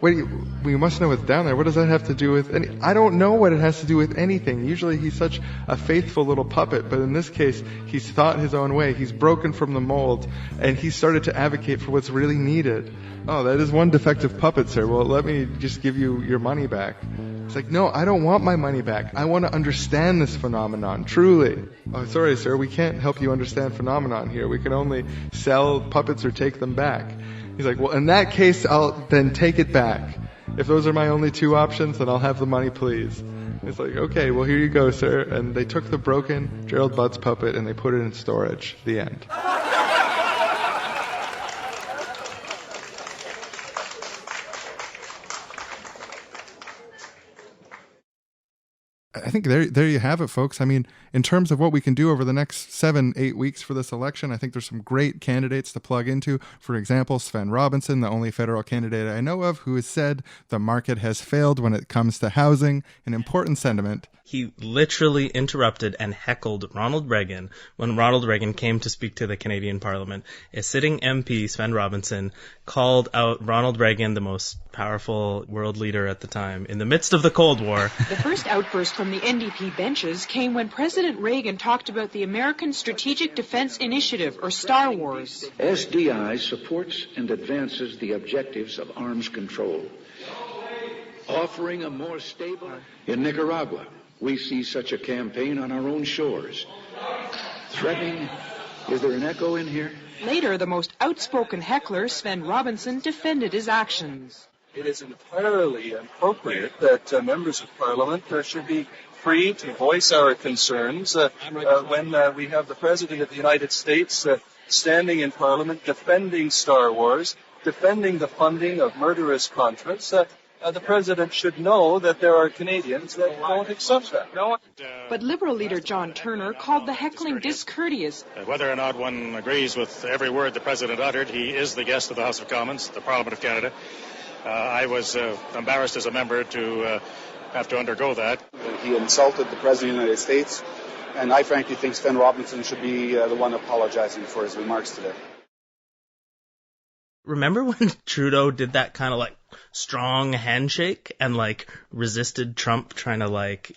Wait, we must know what's down there. What does that have to do with any... I don't know what it has to do with anything. Usually he's such a faithful little puppet, but in this case, he's thought his own way. He's broken from the mold, and he started to advocate for what's really needed. "Oh, that is one defective puppet, sir. Well, let me just give you your money back." It's like, "No, I don't want my money back. I want to understand this phenomenon, truly." "Oh, sorry, sir, we can't help you understand phenomenon here. We can only sell puppets or take them back." He's like, "Well, in that case, I'll then take it back. If those are my only two options, then I'll have the money, please." It's like, "Okay, well, here you go, sir." And they took the broken Gerald Butts puppet and they put it in storage. The end. I think there you have it, folks. I mean, in terms of what we can do over the next 7-8 weeks for this election, I think there's some great candidates to plug into. For example, Sven Robinson, the only federal candidate I know of who has said the market has failed when it comes to housing, an important sentiment. He literally interrupted and heckled Ronald Reagan when Ronald Reagan came to speak to the Canadian Parliament. A sitting MP, Sven Robinson, called out Ronald Reagan, the most powerful world leader at the time, in the midst of the Cold War. The first outburst from the NDP benches came when President Reagan talked about the American Strategic Defense Initiative, or Star Wars. SDI supports and advances the objectives of arms control, offering a more stable... In Nicaragua, we see such a campaign on our own shores. Threatening... Is there an echo in here? Later, the most outspoken heckler, Sven Robinson, defended his actions. It is entirely appropriate that members of Parliament should be free to voice our concerns when we have the President of the United States standing in Parliament defending Star Wars, defending the funding of murderous Contras. The President should know that there are Canadians that won't accept that. But Liberal leader John Turner called the heckling discourteous. Whether or not one agrees with every word the President uttered, he is the guest of the House of Commons, the Parliament of Canada. I was embarrassed as a member to have to undergo that. He insulted the President of the United States, and I frankly think Sven Robinson should be the one apologizing for his remarks today. Remember when Trudeau did that kind of strong handshake and resisted Trump trying to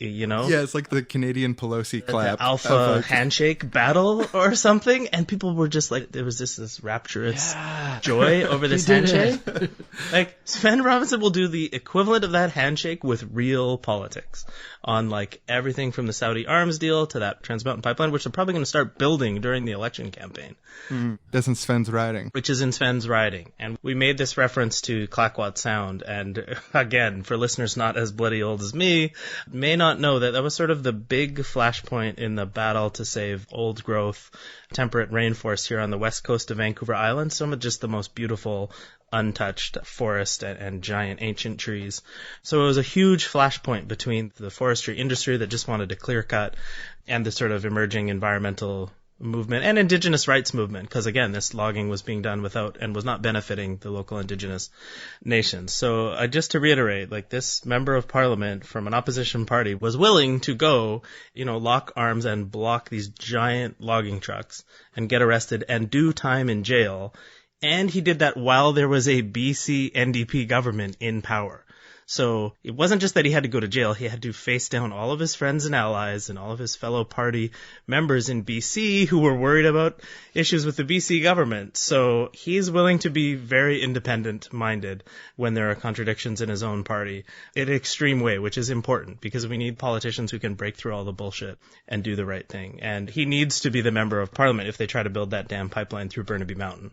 Yeah, it's like the Canadian Pelosi clap. The alpha handshake battle or something, and people were just there was just this rapturous joy over this handshake. Sven Robinson will do the equivalent of that handshake with real politics on everything from the Saudi arms deal to that Trans Mountain Pipeline, which they're probably going to start building during the election campaign. That's in Sven's riding. Which is in Sven's riding. And we made this reference to Clayoquot Sound, and again, for listeners not as bloody old as me, may not know that was sort of the big flashpoint in the battle to save old growth, temperate rainforest here on the west coast of Vancouver Island, some of just the most beautiful untouched forest and giant ancient trees. So it was a huge flashpoint between the forestry industry that just wanted to clear cut and the sort of emerging environmental movement and indigenous rights movement, because again, this logging was being done without and was not benefiting the local indigenous nations. So just to reiterate, this member of parliament from an opposition party was willing to go, lock arms and block these giant logging trucks and get arrested and do time in jail. And he did that while there was a BC NDP government in power. So it wasn't just that he had to go to jail, he had to face down all of his friends and allies and all of his fellow party members in BC who were worried about issues with the BC government. So he's willing to be very independent-minded when there are contradictions in his own party in an extreme way, which is important because we need politicians who can break through all the bullshit and do the right thing. And he needs to be the member of parliament if they try to build that damn pipeline through Burnaby Mountain.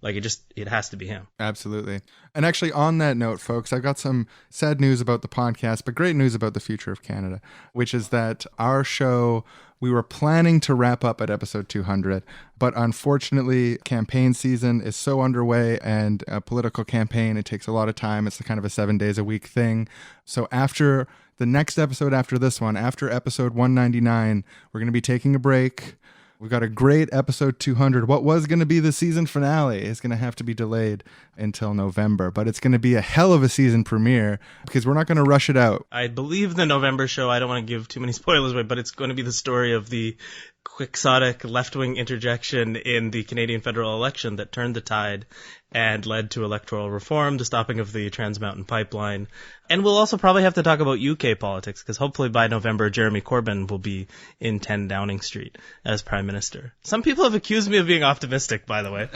Like it has to be him. Absolutely. And actually, on that note, folks, I've got some sad news about the podcast, but great news about the future of Canada, which is that our show, we were planning to wrap up at episode 200, but unfortunately, campaign season is so underway, and a political campaign, it takes a lot of time. It's kind of a 7 days a week thing. So after the next episode after this one, after episode 199, we're going to be taking a break. We've got a great episode 200. What was going to be the season finale is going to have to be delayed until November, but it's going to be a hell of a season premiere because we're not going to rush it out. I believe the November show, I don't want to give too many spoilers away, but it's going to be the story of the quixotic left-wing interjection in the Canadian federal election that turned the tide and led to electoral reform, the stopping of the Trans Mountain Pipeline. And we'll also probably have to talk about UK politics, because hopefully by November, Jeremy Corbyn will be in 10 Downing Street as Prime Minister. Some people have accused me of being optimistic, by the way.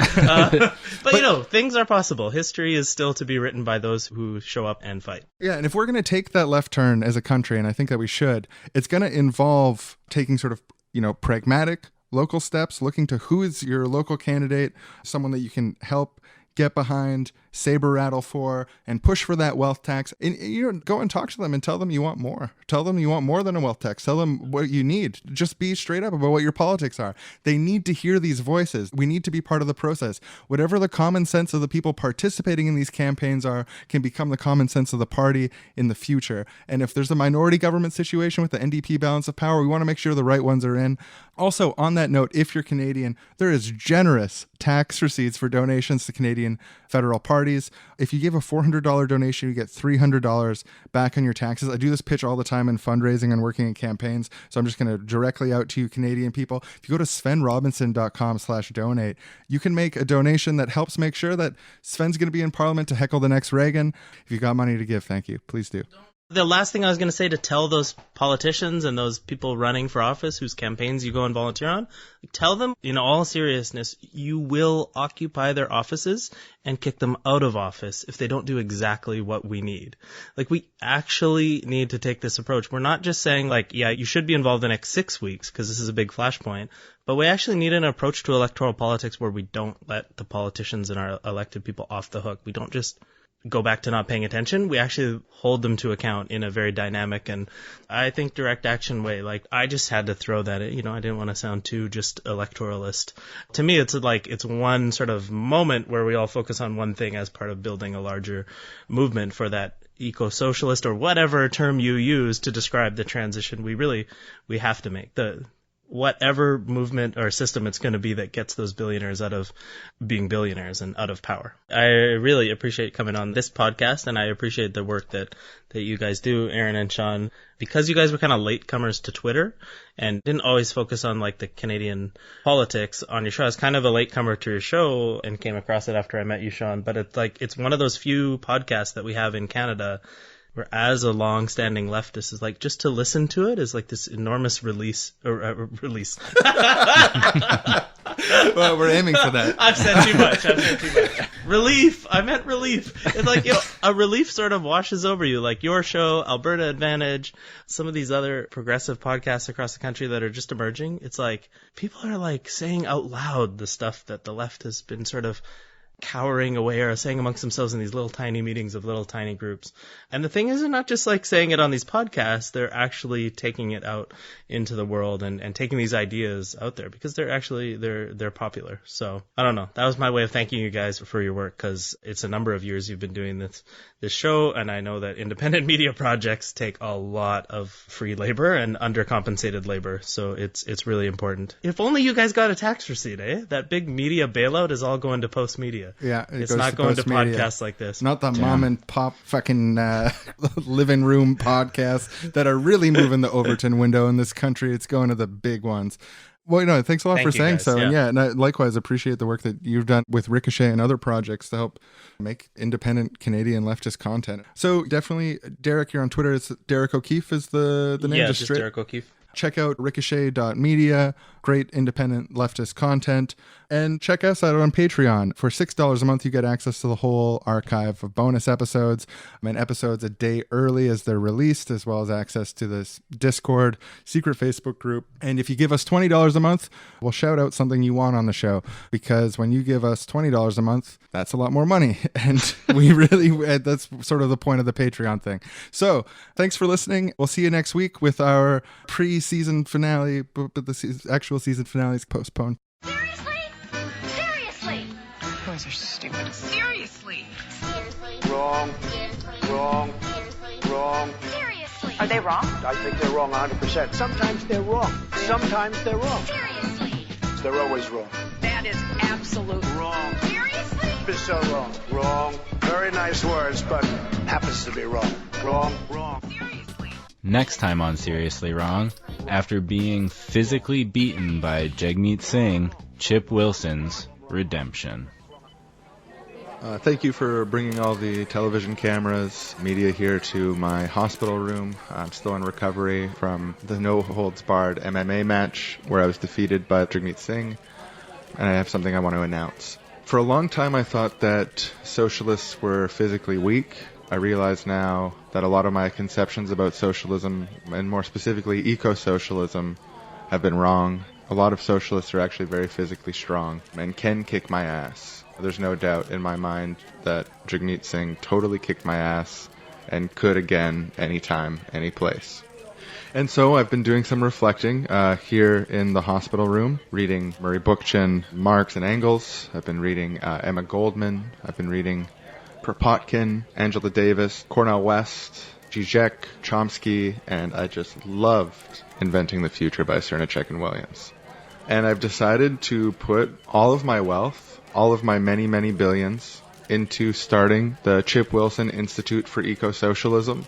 But things are possible. History is still to be written by those who show up and fight. Yeah, and if we're going to take that left turn as a country, and I think that we should, it's going to involve taking sort of, pragmatic local steps, looking to who is your local candidate, someone that you can help get behind, saber rattle for, and push for that wealth tax. And go and talk to them and tell them you want more. Tell them you want more than a wealth tax. Tell them what you need. Just be straight up about what your politics are. They need to hear these voices. We need to be part of the process. Whatever the common sense of the people participating in these campaigns are can become the common sense of the party in the future. And if there's a minority government situation with the NDP balance of power, we want to make sure the right ones are in. Also, on that note, if you're Canadian, there is generous tax receipts for donations to Canadian federal parties. If you give a $400 donation, you get $300 back on your taxes. I do this pitch all the time in fundraising and working in campaigns, so I'm just going to directly out to you Canadian people. If you go to svenrobinson.com/donate, you can make a donation that helps make sure that Sven's going to be in Parliament to heckle the next Reagan. If you got money to give, thank you. Please do. The last thing I was going to say to tell those politicians and those people running for office whose campaigns you go and volunteer on, tell them in all seriousness, you will occupy their offices and kick them out of office if they don't do exactly what we need. We actually need to take this approach. We're not just saying you should be involved the next 6 weeks because this is a big flashpoint, but we actually need an approach to electoral politics where we don't let the politicians and our elected people off the hook. We don't just go back to not paying attention. We actually hold them to account in a very dynamic and I think direct action way. I just had to throw that in. I didn't want to sound too just electoralist. To me, it's one sort of moment where we all focus on one thing as part of building a larger movement for that eco-socialist or whatever term you use to describe the transition we have to make. Whatever movement or system it's going to be that gets those billionaires out of being billionaires and out of power. I really appreciate coming on this podcast, and I appreciate the work that you guys do, Aaron and Sean, because you guys were kind of latecomers to Twitter and didn't always focus on the Canadian politics on your show. I was kind of a latecomer to your show and came across it after I met you, Sean, but it's one of those few podcasts that we have in Canada where as a long-standing leftist is just to listen to it is this enormous release. Well, we're aiming for that. I've said too much. Relief. I meant relief. It's a relief sort of washes over you. Your show, Alberta Advantage, some of these other progressive podcasts across the country that are just emerging. It's people are saying out loud the stuff that the left has been sort of cowering away or saying amongst themselves in these little tiny meetings of little tiny groups. And the thing is, they're not just saying it on these podcasts, they're actually taking it out into the world and taking these ideas out there because they're popular. So I don't know. That was my way of thanking you guys for your work, because it's a number of years you've been doing this show, and I know that independent media projects take a lot of free labor and undercompensated labor. So it's really important. If only you guys got a tax receipt, eh? That big media bailout is all going to Post Media. Yeah, it's not going to podcasts like this. Not the mom and pop fucking living room podcasts that are really moving the Overton window in this country. It's going to the big ones. Well, thanks a lot for saying so. And and I likewise appreciate the work that you've done with Ricochet and other projects to help make independent Canadian leftist content. So definitely, Derrick, you're on Twitter. It's Derrick O'Keefe is the name. Yeah, just Derrick O'Keefe. Check out ricochet.media, great independent leftist content. And check us out on Patreon. For $6 a month, you get access to the whole archive of bonus episodes. Episodes a day early as they're released, as well as access to this Discord, secret Facebook group. And if you give us $20 a month, we'll shout out something you want on the show. Because when you give us $20 a month, that's a lot more money. And that's sort of the point of the Patreon thing. So thanks for listening. We'll see you next week with our pre-season finale, but the actual season finale is postponed. Seriously? Boys are stupid. Seriously? Wrong. Wrong. Wrong. Seriously? Are they wrong? I think they're wrong 100%. Sometimes they're wrong. Sometimes they're wrong. Seriously? They're always wrong. That is absolute Wrong. Seriously? It's so wrong. Wrong. Very nice words, but happens to be wrong. Wrong. Wrong. Seriously? Next time on Seriously Wrong, after being physically beaten by Jagmeet Singh, Chip Wilson's redemption. Thank you for bringing all the television cameras, media here to my hospital room. I'm still in recovery from the no-holds-barred MMA match where I was defeated by Jagmeet Singh, and I have something I want to announce. For a long time, I thought that socialists were physically weak. I realize now that a lot of my conceptions about socialism, and more specifically eco-socialism, have been wrong. A lot of socialists are actually very physically strong and can kick my ass. There's no doubt in my mind that Jagmeet Singh totally kicked my ass and could again anytime, any place. And so I've been doing some reflecting here in the hospital room, reading Murray Bookchin, Marx and Engels. I've been reading Emma Goldman. I've been reading Kropotkin, Angela Davis, Cornel West, Zizek, Chomsky, and I just loved Inventing the Future by Srnicek and Williams. And I've decided to put all of my wealth, all of my many, many billions, into starting the Chip Wilson Institute for Eco-Socialism.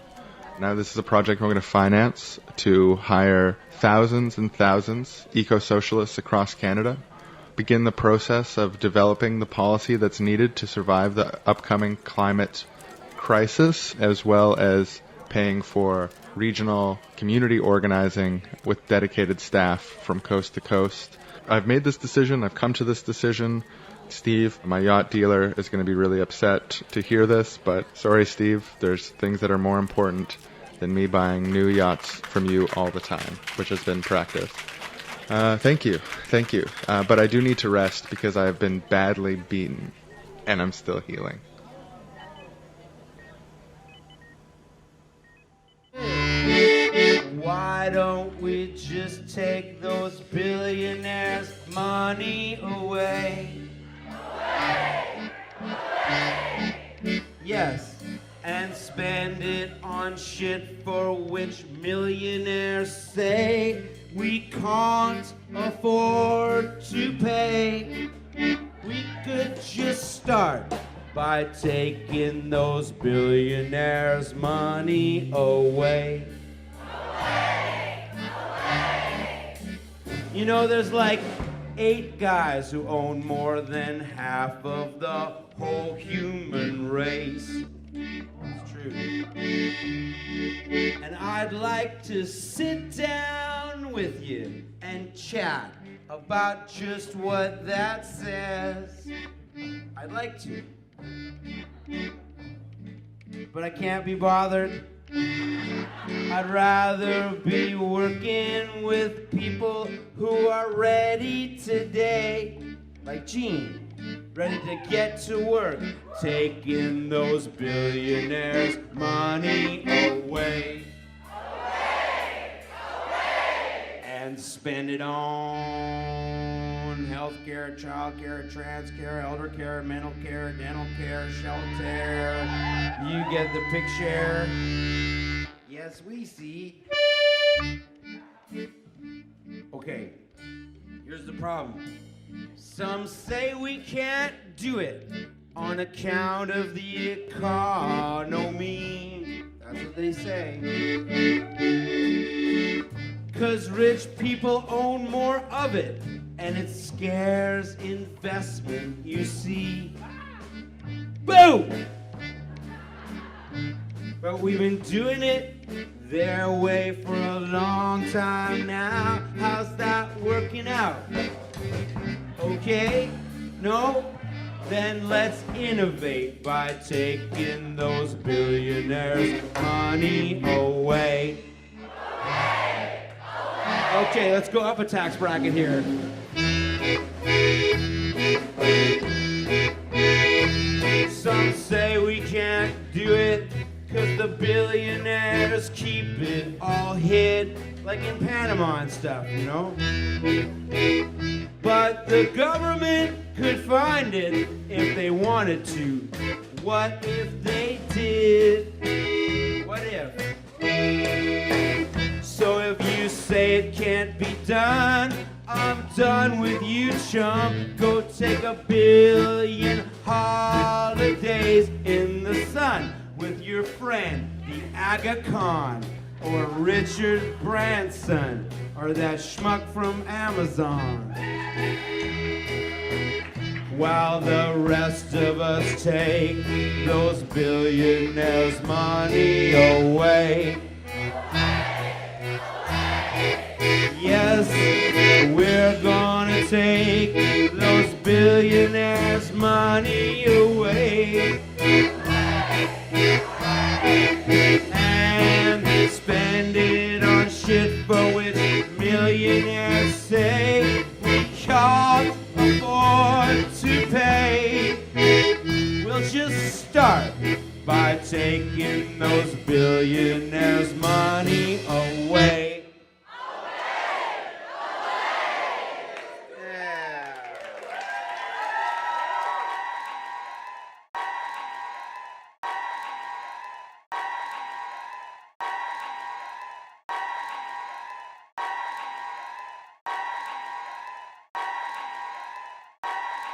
Now this is a project we're going to finance to hire thousands and thousands eco-socialists across Canada, begin the process of developing the policy that's needed to survive the upcoming climate crisis, as well as paying for regional community organizing with dedicated staff from coast to coast. I've made this decision. I've come to this decision. Steve, my yacht dealer, is going to be really upset to hear this, but sorry, Steve, there's things that are more important than me buying new yachts from you all the time, which has been practice. Thank you. But I do need to rest because I have been badly beaten, and I'm still healing. Why don't we just take those billionaires' money away? Yes, and spend it on shit for which millionaires say we can't afford to pay. We could just start by taking those billionaires' money away. You know, there's like 8 guys who own more than half of the whole human race. It's true. And I'd like to sit down with you and chat about just what that says. I'd like to. But I can't be bothered. I'd rather be working with people who are ready today, like Gene, ready to get to work, taking those billionaires' money away. And spend it on healthcare, childcare, trans care, elder care, mental care, dental care, shelter. You get the picture. Yes, we see. Okay, here's the problem. Some say we can't do it on account of the economy. That's what they say. 'Cause rich people own more of it, and it scares investment, you see. Boom! But we've been doing it their way for a long time now. How's that working out? Okay? No? Then let's innovate by taking those billionaires' money away. Okay, let's go up a tax bracket here. Some say we can't do it 'cause the billionaires keep it all hid, like in Panama and stuff, you know? But the government could find it if they wanted to. What if they did? What if? So if you say it can't be done, I'm done with you, chump. Go take a billion holidays in the sun with your friend, the Aga Khan, or Richard Branson, or that schmuck from Amazon. While the rest of us take those billionaires' money away. Yes, we're gonna take those billionaires' money away and spend it on shit for which millionaires say we can't afford to pay. We'll just start by taking those billionaires'